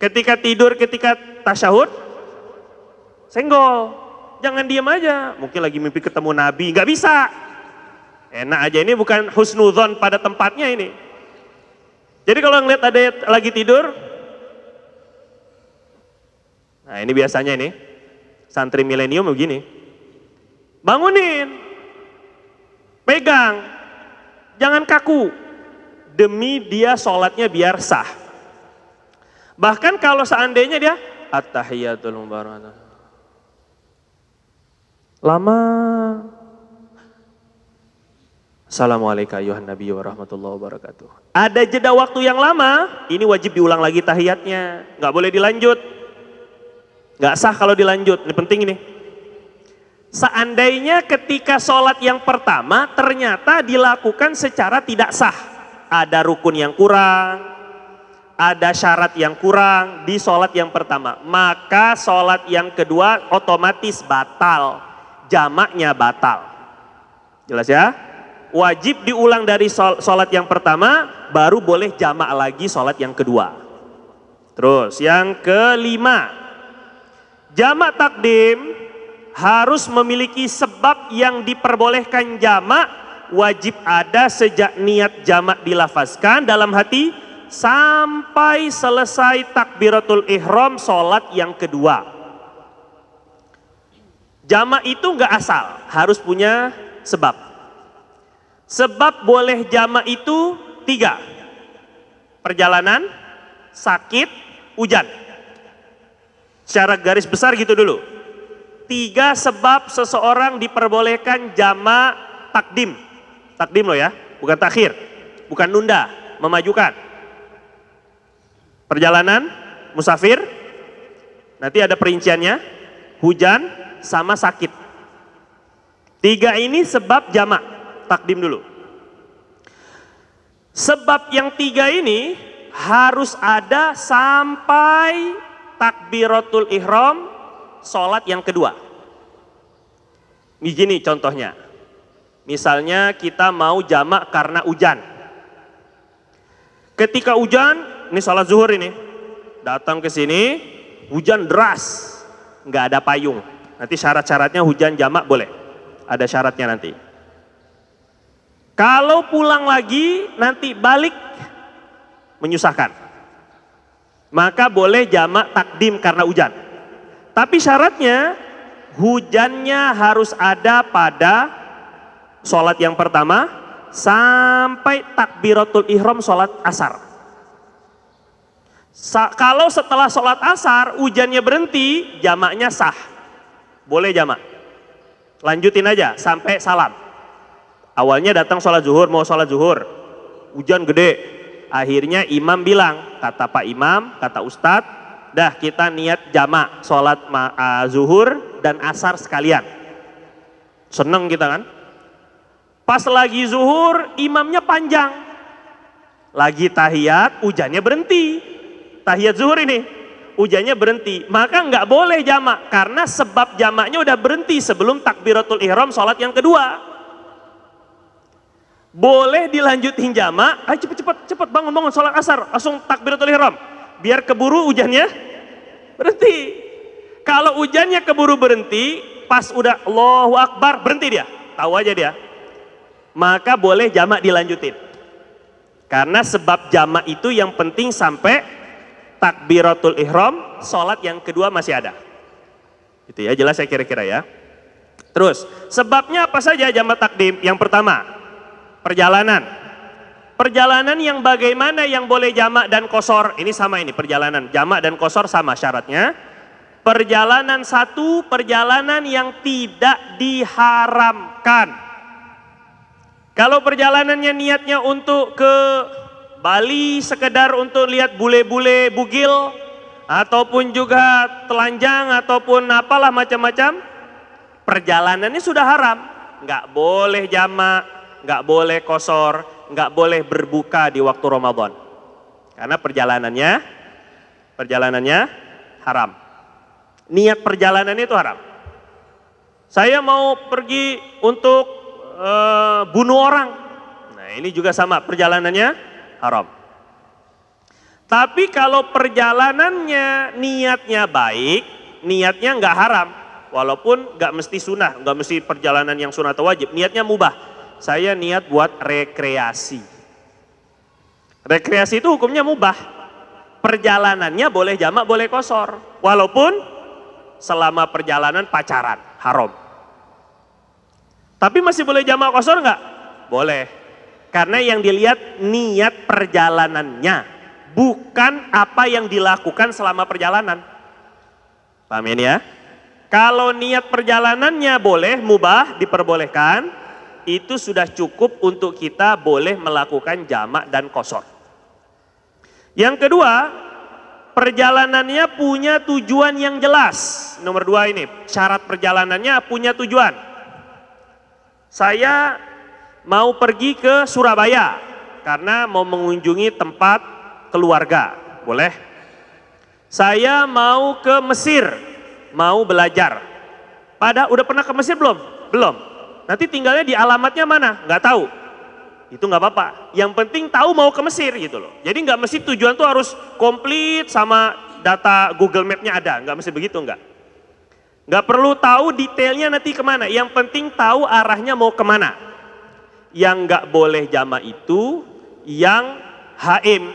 Ketika tidur, ketika tasyahud, senggol. Jangan diam aja, mungkin lagi mimpi ketemu Nabi, nggak bisa. Enak aja, ini bukan husnudzon pada tempatnya ini. Jadi kalau ngeliat ada lagi tidur, Nah ini biasanya ini, santri milenium begini. Bangunin, pegang, jangan kaku. Demi dia sholatnya biar sah. Bahkan kalau seandainya dia at-tahiyatul mubarakatuh. Lama. Assalamualaikum ayuhan nabi warahmatullahi wabarakatuh. Ada jeda waktu yang lama, ini wajib diulang lagi tahiyatnya. Nggak boleh dilanjut. Nggak sah kalau dilanjut, ini penting ini. Seandainya ketika sholat yang pertama ternyata dilakukan secara tidak sah. Ada rukun yang kurang, ada syarat yang kurang di sholat yang pertama. Maka sholat yang kedua otomatis batal, jamaknya batal. Jelas ya? Wajib diulang dari sholat yang pertama, baru boleh jamak lagi sholat yang kedua. Terus yang kelima, jamak takdim harus memiliki sebab yang diperbolehkan jamak, wajib ada sejak niat jamak dilafazkan dalam hati sampai selesai takbiratul ihram sholat yang kedua. Jamak itu nggak asal, harus punya sebab. Sebab boleh jamak itu 3. Perjalanan, sakit, hujan. Secara garis besar gitu dulu. 3 sebab seseorang diperbolehkan jamak takdim. Takdim loh ya, bukan takhir, bukan nunda, memajukan. Perjalanan, musafir, nanti ada perinciannya, hujan, sama sakit. 3 ini sebab jamak. Takdim dulu. Sebab yang 3 ini harus ada sampai takbiratul ihram sholat yang kedua. Begini contohnya. Misalnya kita mau jamak karena hujan. Ketika hujan, ini sholat zuhur ini. Datang ke sini, hujan deras. Nggak ada payung. Nanti syarat-syaratnya hujan jamak boleh. Ada syaratnya nanti. Kalau pulang lagi nanti balik menyusahkan. Maka boleh jamak takdim karena hujan. Tapi syaratnya hujannya harus ada pada sholat yang pertama sampai takbiratul ihram sholat asar. Kalau setelah sholat asar hujannya berhenti, jamaknya sah. Boleh jamak. Lanjutin aja sampai salam. Awalnya datang sholat zuhur, mau sholat zuhur, hujan gede. Akhirnya imam bilang, kata Pak Imam, kata Ustadz, dah kita niat jamak sholat zuhur dan asar sekalian. Seneng kita kan? Pas lagi zuhur, imamnya panjang. Lagi tahiyat, hujannya berhenti. Tahiyat zuhur ini, hujannya berhenti. Maka nggak boleh jamak, karena sebab jamaknya udah berhenti sebelum takbiratul ihram sholat yang kedua. Boleh dilanjutin jamak, ayo cepet bangun sholat asar, langsung takbiratul ihram. Biar keburu hujannya berhenti. Kalau hujannya keburu berhenti, pas udah Allahu Akbar berhenti dia, tahu aja dia. Maka boleh jamak dilanjutin. Karena sebab jamak itu yang penting sampai takbiratul ihram, sholat yang kedua masih ada. Itu ya, jelas saya kira-kira ya. Terus, sebabnya apa saja jamak takdim? Yang pertama, perjalanan. Perjalanan yang bagaimana yang boleh jamak dan qashar? Ini sama ini, perjalanan. Jamak dan qashar sama syaratnya. Perjalanan satu, perjalanan yang tidak diharamkan. Kalau perjalanannya niatnya untuk ke Bali sekedar untuk lihat bule-bule bugil, ataupun juga telanjang, ataupun apalah macam-macam, perjalanannya sudah haram. Nggak boleh jamak, nggak boleh qashar, nggak boleh berbuka di waktu Ramadan. Karena perjalanannya haram. Niat perjalanannya itu haram. Saya mau pergi untuk bunuh orang. Nah ini juga sama, perjalanannya haram. Tapi kalau perjalanannya niatnya baik, niatnya nggak haram. Walaupun nggak mesti sunnah, nggak mesti perjalanan yang sunnah atau wajib. Niatnya mubah. Saya niat buat rekreasi. Rekreasi itu hukumnya mubah. Perjalanannya boleh jamak, boleh qashar. Walaupun selama perjalanan pacaran, haram. Tapi masih boleh jamak qasar nggak? Boleh. Karena yang dilihat niat perjalanannya, bukan apa yang dilakukan selama perjalanan. Paham ini ya? Kalau niat perjalanannya boleh, mubah, diperbolehkan, itu sudah cukup untuk kita boleh melakukan jamak dan qasar. Yang kedua, perjalanannya punya tujuan yang jelas. Nomor 2 ini, syarat perjalanannya punya tujuan. Saya mau pergi ke Surabaya karena mau mengunjungi tempat keluarga, boleh. Saya mau ke Mesir, mau belajar. Udah pernah ke Mesir belum? Belum. Nanti tinggalnya di alamatnya mana? Nggak tahu. Itu nggak apa-apa. Yang penting tahu mau ke Mesir gitu loh. Jadi nggak mesti tujuan tuh harus komplit sama data Google Map-nya ada. Nggak mesti begitu, nggak. Nggak perlu tahu detailnya nanti kemana. Yang penting tahu arahnya mau kemana. Yang nggak boleh jamak itu yang haim.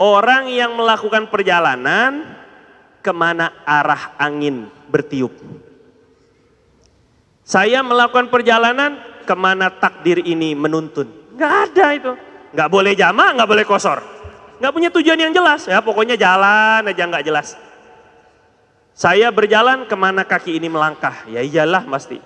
Orang yang melakukan perjalanan kemana arah angin bertiup. Saya melakukan perjalanan kemana takdir ini menuntun. Nggak ada itu. Nggak boleh jamak, nggak boleh qasar. Nggak punya tujuan yang jelas. Ya pokoknya jalan aja nggak jelas. Saya berjalan kemana kaki ini melangkah. Ya iyalah pasti.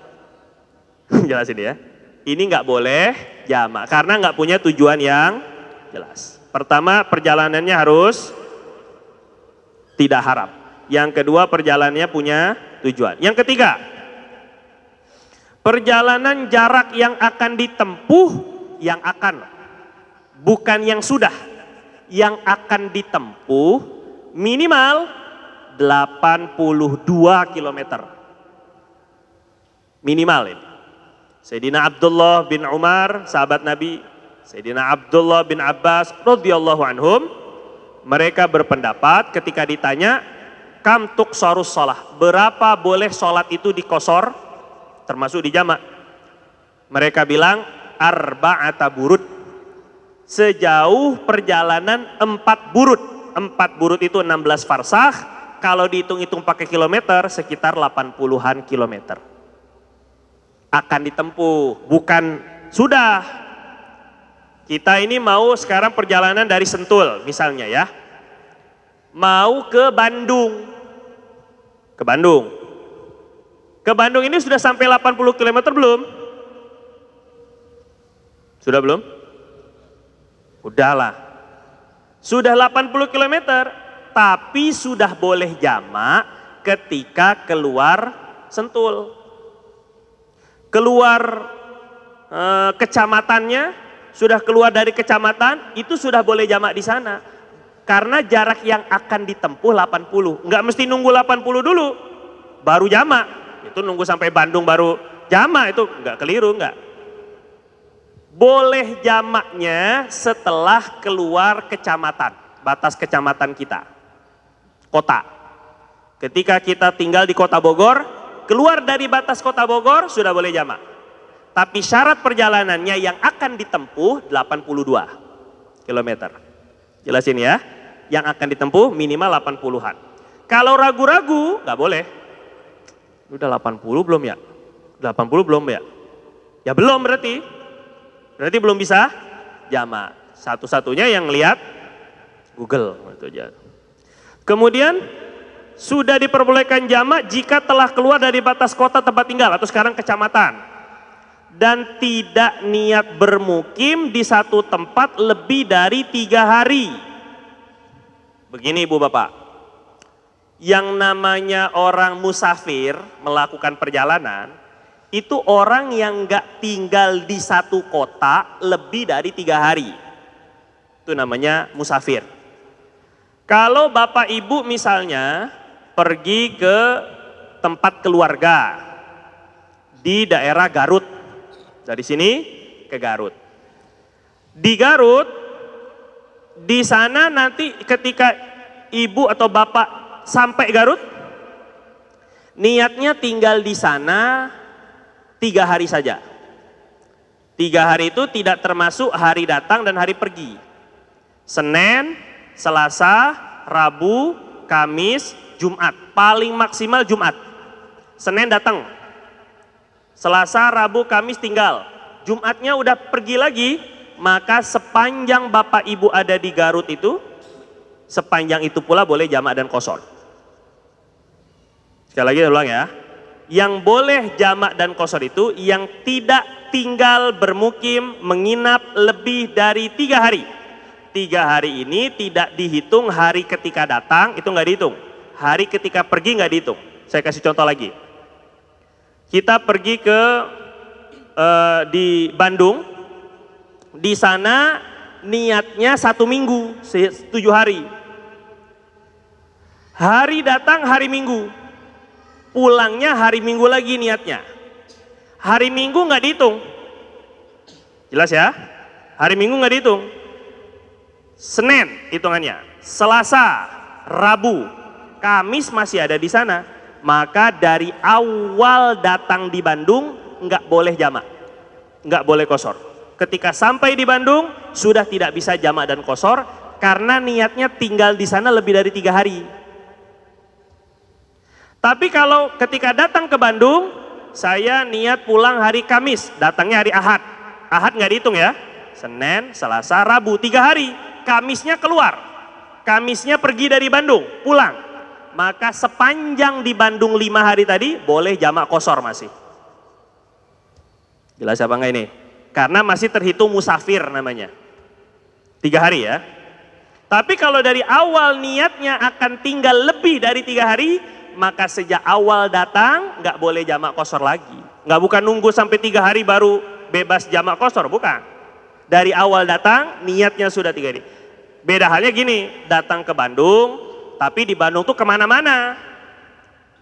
Jelasin ya. Ini nggak boleh jamak karena nggak punya tujuan yang jelas. Pertama, perjalanannya harus tidak haram. Yang kedua, perjalanannya punya tujuan. Yang ketiga, perjalanan jarak yang akan ditempuh, yang akan, bukan yang sudah, yang akan ditempuh minimal 82 km. Minimal ini. Sayyidina Abdullah bin Umar, sahabat Nabi, Sayyidina Abdullah bin Abbas radhiyallahu anhum, mereka berpendapat ketika ditanya, kam tuqsarus shalah, berapa boleh sholat itu diqasar, termasuk di jamak. Mereka bilang arba'ata burud, sejauh perjalanan 4 burud. 4 burud itu 16 farsakh, kalau dihitung-hitung pakai kilometer sekitar 80-an kilometer. Akan ditempuh, bukan sudah. Kita ini mau sekarang perjalanan dari Sentul misalnya ya. Mau ke Bandung. Ke Bandung. Ke Bandung ini sudah sampai 80 km belum? Sudah belum? Udahlah. Sudah 80 km, tapi sudah boleh jamak ketika keluar Sentul. Keluar kecamatannya, sudah keluar dari kecamatan, itu sudah boleh jamak di sana. Karena jarak yang akan ditempuh 80. Nggak mesti nunggu 80 dulu, baru jamak. Itu nunggu sampai Bandung baru jamak, itu nggak keliru, nggak. Boleh jamaknya setelah keluar kecamatan, batas kecamatan kita. Kota. Ketika kita tinggal di kota Bogor, keluar dari batas kota Bogor sudah boleh jamak. Tapi syarat perjalanannya yang akan ditempuh 82 km. Jelasin ya. Yang akan ditempuh minimal 80-an. Kalau ragu-ragu nggak boleh. Udah 80 belum ya? 80 belum ya? Ya belum berarti. Berarti belum bisa jamak. Satu-satunya yang lihat Google itu aja. Kemudian sudah diperbolehkan jamak jika telah keluar dari batas kota tempat tinggal atau sekarang kecamatan dan tidak niat bermukim di satu tempat lebih dari 3 hari. Begini Ibu Bapak, yang namanya orang musafir melakukan perjalanan itu orang yang nggak tinggal di satu kota lebih dari 3 hari. Itu namanya musafir. Kalau Bapak Ibu misalnya pergi ke tempat keluarga di daerah Garut. Dari sini ke Garut. Di Garut, di sana nanti ketika ibu atau bapak sampai Garut, niatnya tinggal di sana 3 hari saja. 3 hari itu tidak termasuk hari datang dan hari pergi. Senin, Selasa, Rabu, Kamis, Jumat, paling maksimal Jumat. Senin datang, Selasa, Rabu, Kamis tinggal. Jumatnya udah pergi lagi, maka sepanjang Bapak Ibu ada di Garut itu, sepanjang itu pula boleh jamak dan qashar. Sekali lagi ulang ya. Yang boleh jamak dan qashar itu yang tidak tinggal bermukim menginap lebih dari 3 hari. 3 hari ini tidak dihitung hari ketika datang, itu nggak dihitung. Hari ketika pergi nggak dihitung. Saya kasih contoh lagi. Kita pergi ke di Bandung, di sana niatnya 1 minggu, 7 hari. Hari datang hari Minggu, pulangnya hari Minggu lagi niatnya. Hari Minggu nggak dihitung, jelas ya? Hari Minggu nggak dihitung. Senin hitungannya, Selasa, Rabu, Kamis masih ada di sana. Maka dari awal datang di Bandung nggak boleh jamak, nggak boleh qashar. Ketika sampai di Bandung sudah tidak bisa jamak dan qashar karena niatnya tinggal di sana lebih dari 3 hari. Tapi kalau ketika datang ke Bandung, saya niat pulang hari Kamis, datangnya hari Ahad. Ahad nggak dihitung ya. Senin, Selasa, Rabu, 3 hari. Kamisnya keluar, Kamisnya pergi dari Bandung, pulang. Maka sepanjang di Bandung 5 hari tadi boleh jamak qashar masih. Jelas apa enggak ini? Karena masih terhitung musafir namanya. 3 hari ya. Tapi kalau dari awal niatnya akan tinggal lebih dari 3 hari, maka sejak awal datang nggak boleh jamak qashar lagi. Nggak, bukan nunggu sampai 3 hari baru bebas jamak qashar, bukan. Dari awal datang niatnya sudah 3 hari. Beda halnya gini, datang ke Bandung, tapi di Bandung tuh kemana-mana,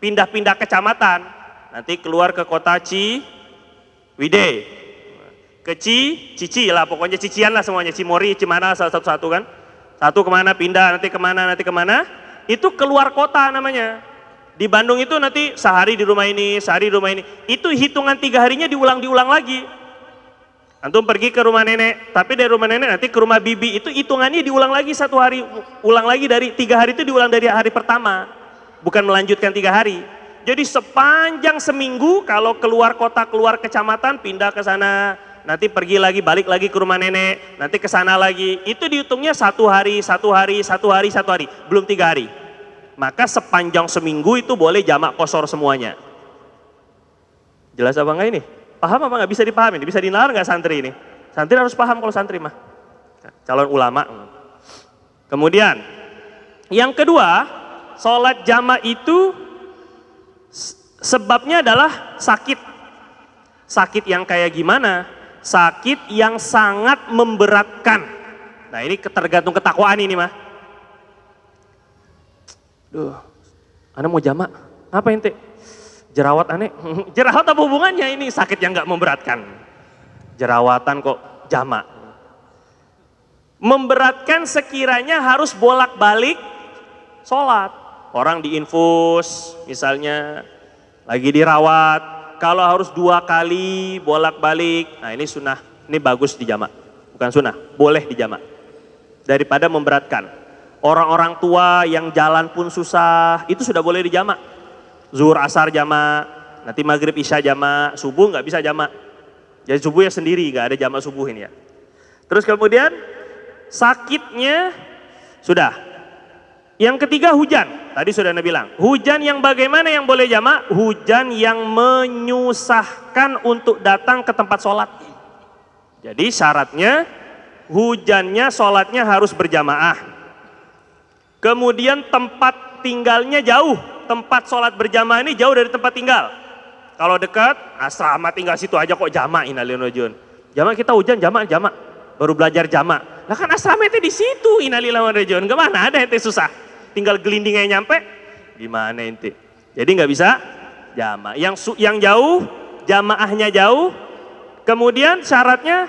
pindah-pindah kecamatan. Nanti keluar ke kota Ciwidey, ke Cici lah, pokoknya Cician lah semuanya, Cimori, Cimana, salah satu-satu kan. Satu kemana pindah, nanti kemana, itu keluar kota namanya. Di Bandung itu nanti sehari di rumah ini, sehari di rumah ini. Itu hitungan 3 harinya diulang lagi. Antum pergi ke rumah nenek, tapi dari rumah nenek nanti ke rumah bibi, itu hitungannya diulang lagi 1 hari, ulang lagi dari 3 hari itu diulang dari hari pertama, bukan melanjutkan 3 hari. Jadi sepanjang seminggu kalau keluar kota, keluar kecamatan, pindah ke sana, nanti pergi lagi, balik lagi ke rumah nenek, nanti ke sana lagi, itu dihitungnya 1 hari, 1 hari, 1 hari, 1 hari, belum 3 hari. Maka sepanjang seminggu itu boleh jamak qashar semuanya. Jelas apa enggak ini? Paham apa nggak? Bisa dipahami? Bisa dinalar nggak santri ini? Santri harus paham kalau santri mah. Calon ulama. Kemudian, yang kedua, sholat jamak itu sebabnya adalah sakit. Sakit yang kayak gimana? Sakit yang sangat memberatkan. Nah ini tergantung ketakwaan ini mah. Duh, Anda mau jamak? Apa ente? Jerawat aneh, jerawat apa hubungannya ini? Sakit yang nggak memberatkan. Jerawatan kok jamak. Memberatkan sekiranya harus bolak-balik sholat. Orang diinfus misalnya, lagi dirawat, kalau harus 2 kali bolak-balik, nah ini sunnah, ini bagus di jamak. Bukan sunnah, boleh di jamak. Daripada memberatkan. Orang-orang tua yang jalan pun susah, itu sudah boleh di jamak. Zuhur asar jamak, nanti maghrib isya jamak, subuh nggak bisa jamak. Jadi subuh ya sendiri, nggak ada jamak subuh ini ya. Terus kemudian sakitnya sudah. Yang ketiga hujan, tadi sudah Anda bilang. Hujan yang bagaimana yang boleh jamak? Hujan yang menyusahkan untuk datang ke tempat sholat. Jadi syaratnya hujannya sholatnya harus berjamaah. Kemudian tempat tinggalnya jauh. Tempat sholat berjamaah ini jauh dari tempat tinggal. Kalau dekat, asrama tinggal situ aja kok jamak. Innalillahi. Jamak kita hujan, jamak. Baru belajar jamak. Lah kan asrama itu di situ. Innalillahi. Kemana ada ente susah? Tinggal gelindingnya nyampe. Gimana ente? Jadi nggak bisa jamak. Yang jauh, jamaahnya jauh. Kemudian syaratnya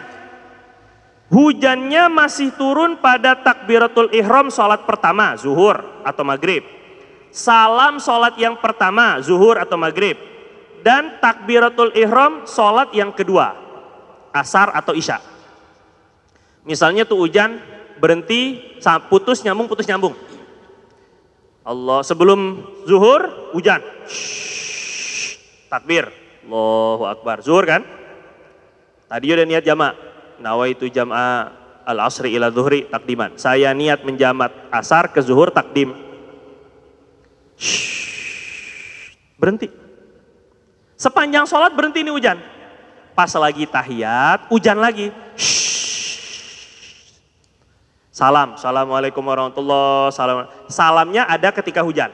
hujannya masih turun pada takbiratul ihram sholat pertama, zuhur atau maghrib. Salam sholat yang pertama, zuhur atau maghrib. Dan takbiratul ihram sholat yang kedua, asar atau isya. Misalnya tuh hujan berhenti, putus nyambung. Allah, sebelum zuhur hujan. Shhh, takbir. Allahu Akbar. Zuhur kan? Tadi udah niat jamak. Nawaitu jam'a al-asri ila zuhri takdiman. Saya niat menjamak asar ke zuhur takdim. Shhh, berhenti. Sepanjang sholat berhenti nih hujan. Pas lagi tahiyat, hujan lagi. Shhh. Salam, assalamualaikum warahmatullahi wabarakatuh. Salamnya ada ketika hujan.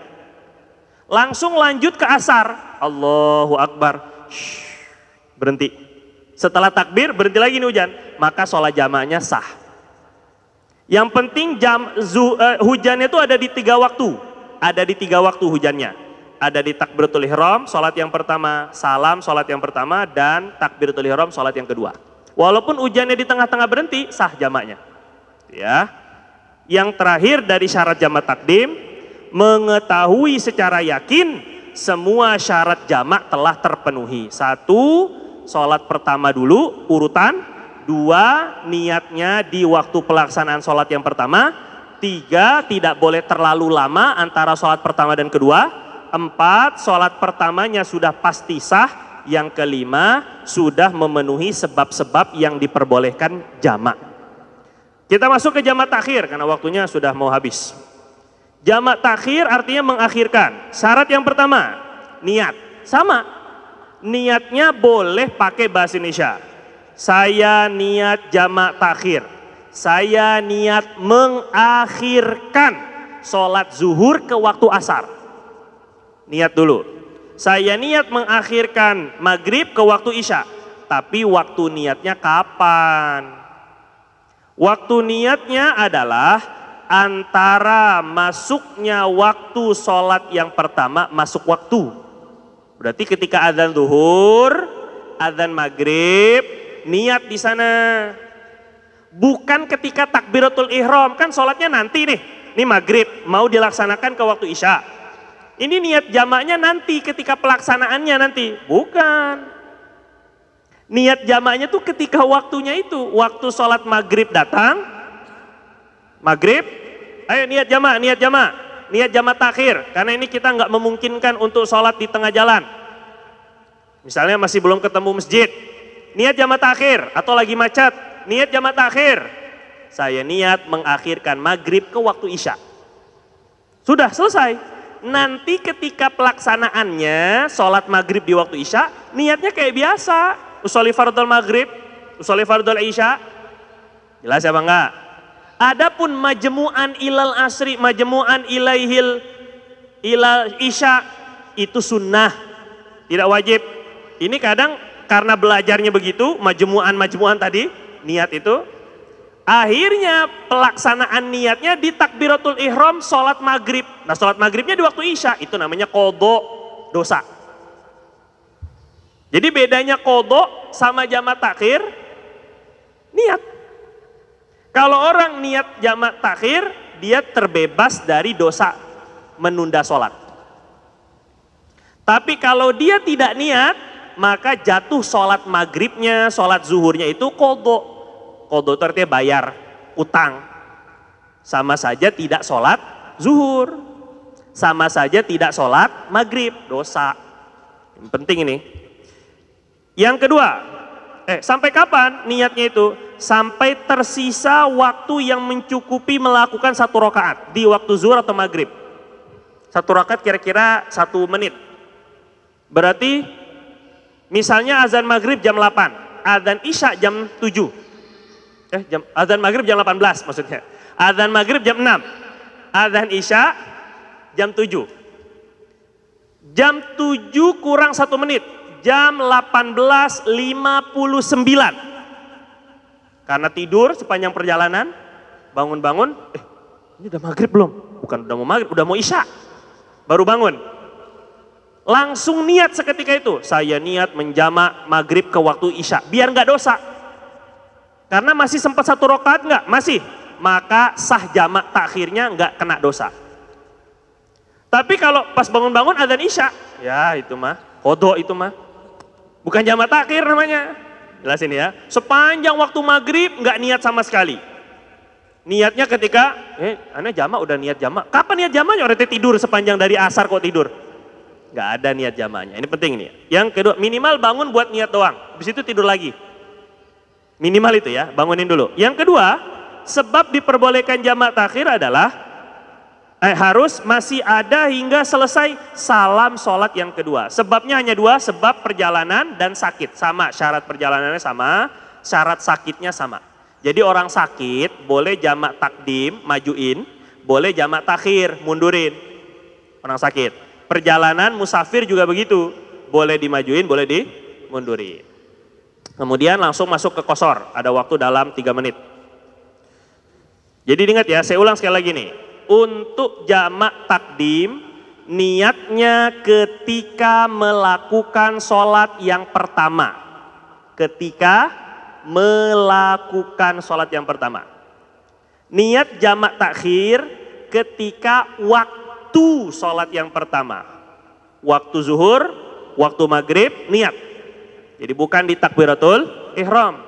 Langsung lanjut ke asar. Allahu Akbar. Shhh. Berhenti. Setelah takbir berhenti lagi nih hujan. Maka sholat jamaknya sah. Yang penting hujannya itu ada di 3 waktu. Ada di 3 waktu hujannya. Ada di takbiratul ihram, sholat yang pertama, salam sholat yang pertama, dan takbiratul ihram sholat yang kedua. Walaupun hujannya di tengah-tengah berhenti, sah jamaknya. Ya, yang terakhir dari syarat jamak takdim, mengetahui secara yakin semua syarat jamak telah terpenuhi. 1, sholat pertama dulu urutan. 2, niatnya di waktu pelaksanaan sholat yang pertama. 3, tidak boleh terlalu lama antara sholat pertama dan kedua. 4, sholat pertamanya sudah pasti sah. Yang kelima, sudah memenuhi sebab-sebab yang diperbolehkan jamak. Kita masuk ke jamak takhir karena waktunya sudah mau habis. Jamak takhir artinya mengakhirkan. Syarat yang pertama, niat. Sama. Niatnya boleh pakai bahasa Indonesia. Saya niat jamak takhir. Saya niat mengakhirkan sholat zuhur ke waktu asar. Niat dulu. Saya niat mengakhirkan maghrib ke waktu isya. Tapi waktu niatnya kapan? Waktu niatnya adalah antara masuknya waktu sholat yang pertama masuk waktu. Berarti ketika adzan zuhur, adzan maghrib, niat di sana. Bukan ketika takbiratul ihram, kan sholatnya nanti nih. Ini maghrib, mau dilaksanakan ke waktu isya. Ini niat jamaknya nanti ketika pelaksanaannya nanti. Bukan. Niat jamaknya tuh ketika waktunya itu. Waktu sholat maghrib datang. Maghrib. Ayo niat jamak, niat jamak. Niat jamak takhir. Karena ini kita nggak memungkinkan untuk sholat di tengah jalan. Misalnya masih belum ketemu masjid. Niat jamak takhir. Atau lagi macet. Niat jamak takhir. Saya niat mengakhirkan maghrib ke waktu isya. Sudah selesai. Nanti ketika pelaksanaannya sholat maghrib di waktu isya. Niatnya kayak biasa. Usolli fardhul maghrib, usolli fardhul isya. Jelas ya Bangga? Adapun majmu'an ilal asri, majmu'an ilal isya, itu sunnah, tidak wajib. Ini kadang karena belajarnya begitu, majmu'an tadi, niat itu. Akhirnya pelaksanaan niatnya di takbiratul ihram sholat maghrib. Nah sholat maghribnya di waktu isya, itu namanya qadha, dosa. Jadi bedanya qadha sama jamak takhir, niat. Kalau orang niat jamak takhir, dia terbebas dari dosa menunda sholat. Tapi kalau dia tidak niat, maka jatuh sholat maghribnya, sholat zuhurnya itu qadha. Qadha itu artinya bayar, utang. Sama saja tidak sholat zuhur. Sama saja tidak sholat maghrib, dosa. Yang penting ini. Yang kedua, sampai kapan niatnya itu? Sampai tersisa waktu yang mencukupi melakukan 1 rakaat di waktu zuhur atau maghrib. 1 rakaat kira-kira 1 menit. Berarti misalnya azan maghrib jam 8, azan isya jam 7. Azan maghrib jam 18 maksudnya. Azan maghrib jam 6, azan isya jam 7. Jam 7 kurang 1 menit. Jam 18.59. Karena tidur sepanjang perjalanan, bangun-bangun, ini udah maghrib belum? Bukan udah mau maghrib, udah mau isya. Baru bangun. Langsung niat seketika itu, saya niat menjamak maghrib ke waktu isya, biar nggak dosa. Karena masih sempat 1 rakaat nggak? Masih. Maka sah jamak takhirnya nggak kena dosa. Tapi kalau pas bangun-bangun adzan isya, ya itu mah, qadha itu mah. Bukan jamak takhir namanya. Jelasin ya. Sepanjang waktu maghrib nggak niat sama sekali. Niatnya ketika, aneh jamak udah niat jamak. Kapan niat jamaknya? Orang tidur sepanjang dari asar kok tidur. Nggak ada niat jamaknya. Ini penting nih. Yang kedua, minimal bangun buat niat doang. Habis itu tidur lagi. Minimal itu ya, bangunin dulu. Yang kedua, sebab diperbolehkan jamak takhir adalah harus masih ada hingga selesai salam sholat yang kedua. Sebabnya hanya dua, sebab perjalanan dan sakit. Sama, syarat perjalanannya sama, syarat sakitnya sama. Jadi orang sakit boleh jamak takdim, majuin, boleh jamak takhir, mundurin. Orang sakit. Perjalanan musafir juga begitu, boleh dimajuin, boleh dimundurin. Kemudian langsung masuk ke qashar, ada waktu dalam 3 menit. Jadi ingat ya, saya ulang sekali lagi nih. Untuk jamak takdim, niatnya ketika melakukan sholat yang pertama. Ketika melakukan sholat yang pertama. Niat jamak takhir ketika waktu sholat yang pertama. Waktu zuhur, waktu maghrib, niat. Jadi bukan di takbiratul ihram.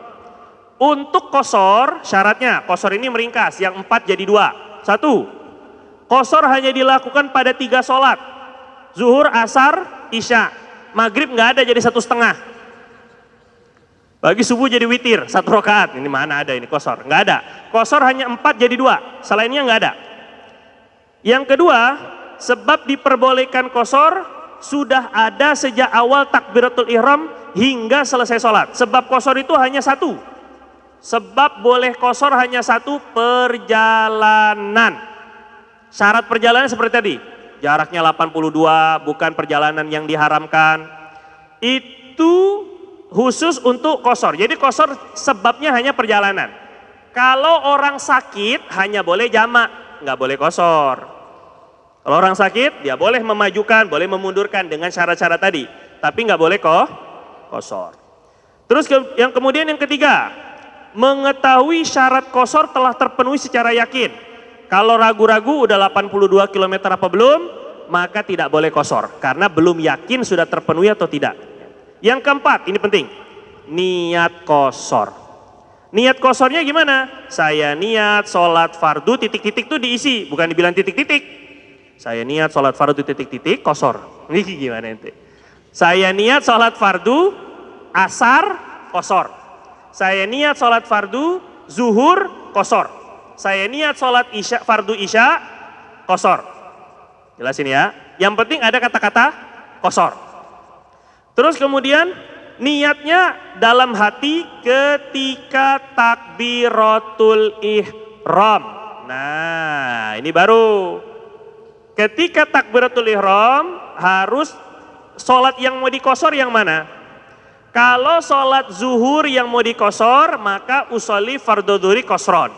Untuk qashar, syaratnya, qashar ini meringkas, yang 4 jadi 2. 1, qashar hanya dilakukan pada 3 sholat. Zuhur, asar, isya. Maghrib nggak ada jadi 1,5. Bagi subuh jadi witir, 1 rakaat. Ini mana ada ini qashar? Nggak ada. Qashar hanya 4 jadi 2. Selainnya nggak ada. Yang kedua, sebab diperbolehkan qashar sudah ada sejak awal takbiratul ihram hingga selesai sholat. Sebab qashar itu hanya 1. Sebab boleh qashar hanya 1, perjalanan. Syarat perjalanan seperti tadi. Jaraknya 82, bukan perjalanan yang diharamkan. Itu khusus untuk qashar. Jadi qashar sebabnya hanya perjalanan. Kalau orang sakit hanya boleh jamak, nggak boleh qashar. Kalau orang sakit, dia boleh memajukan, boleh memundurkan dengan syarat-syarat tadi. Tapi nggak boleh qashar. Terus yang kemudian yang ketiga, mengetahui syarat qashar telah terpenuhi secara yakin. Kalau ragu-ragu udah 82 km apa belum, maka tidak boleh qashar. Karena belum yakin sudah terpenuhi atau tidak. Yang keempat, ini penting, niat qashar. Niat qasharnya gimana? Saya niat sholat fardu titik-titik itu diisi, bukan dibilang titik-titik. Saya niat sholat fardu titik-titik qashar. Ini gimana ente? Saya niat sholat fardu asar qashar. Saya niat sholat fardu zuhur qashar. Saya niat sholat isya, fardu isya qashar. Jelasin ya. Yang penting ada kata-kata qashar. Terus kemudian niatnya dalam hati ketika takbiratul ihram. Nah, ini baru. Ketika takbiratul ihram harus sholat yang mau diqashar yang mana? Kalau sholat zuhur yang mau diqashar, maka usolli fardhu dhuhri qashron.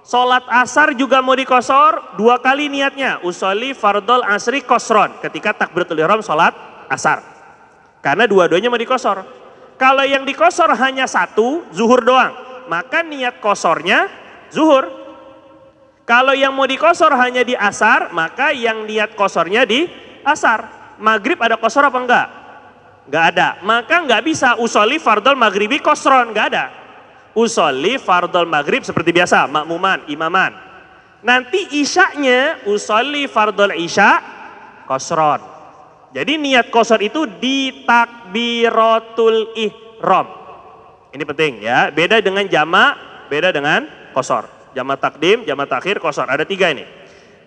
Sholat asar juga mau diqashar, 2 kali niatnya, usolli fardhul asri qashron. Ketika takbiratul ihram sholat asar. Karena dua-duanya mau diqashar. Kalau yang diqashar hanya 1, zuhur doang, maka niat qasharnya zuhur. Kalau yang mau diqashar hanya di asar, maka yang niat qasharnya di asar. Maghrib ada qashar apa enggak? Enggak ada. Maka enggak bisa usolli fardhul maghribi qashron, enggak ada. Usolli fardhul maghrib seperti biasa, makmuman, imaman. Nanti isya'nya usolli fardhul isya qashron. Jadi niat qashar itu di takbiratul ihram. Ini penting ya, beda dengan jamak, beda dengan qashar. Jamak takdim, jamak takhir, qashar. Ada 3 ini.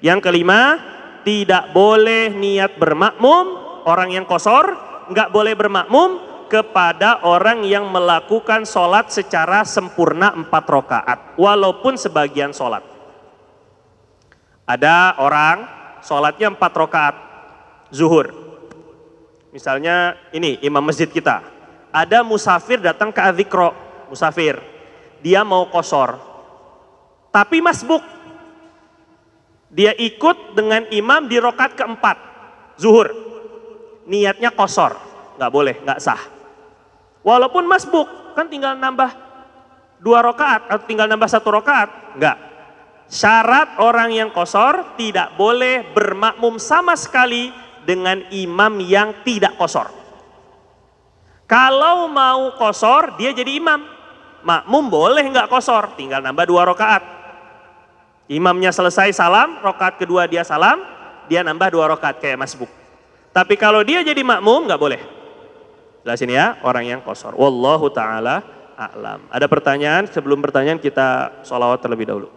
Yang kelima, tidak boleh niat bermakmum. Orang yang qashar nggak boleh bermakmum kepada orang yang melakukan sholat secara sempurna 4 rakaat. Walaupun sebagian sholat. Ada orang sholatnya 4 rakaat zuhur. Misalnya ini imam masjid kita. Ada musafir datang ke adzikro, musafir. Dia mau qashar. Tapi masbuk, dia ikut dengan imam di rakaat keempat, zuhur. Niatnya qashar, nggak boleh, nggak sah. Walaupun masbuk, kan tinggal nambah 2 rakaat atau tinggal nambah 1 rakaat, nggak. Syarat orang yang qashar tidak boleh bermakmum sama sekali dengan imam yang tidak qashar. Kalau mau qashar, dia jadi imam. Makmum boleh nggak qashar, tinggal nambah 2 rakaat. Imamnya selesai salam, rokaat kedua dia salam, dia nambah 2 rokaat kayak masbuk. Tapi kalau dia jadi makmum nggak boleh. Jelasin ya, orang yang qasar. Wallahu ta'ala a'lam. Ada pertanyaan? Sebelum pertanyaan kita sholawat terlebih dahulu.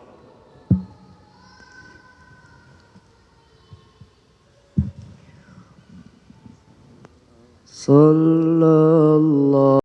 Sallallahu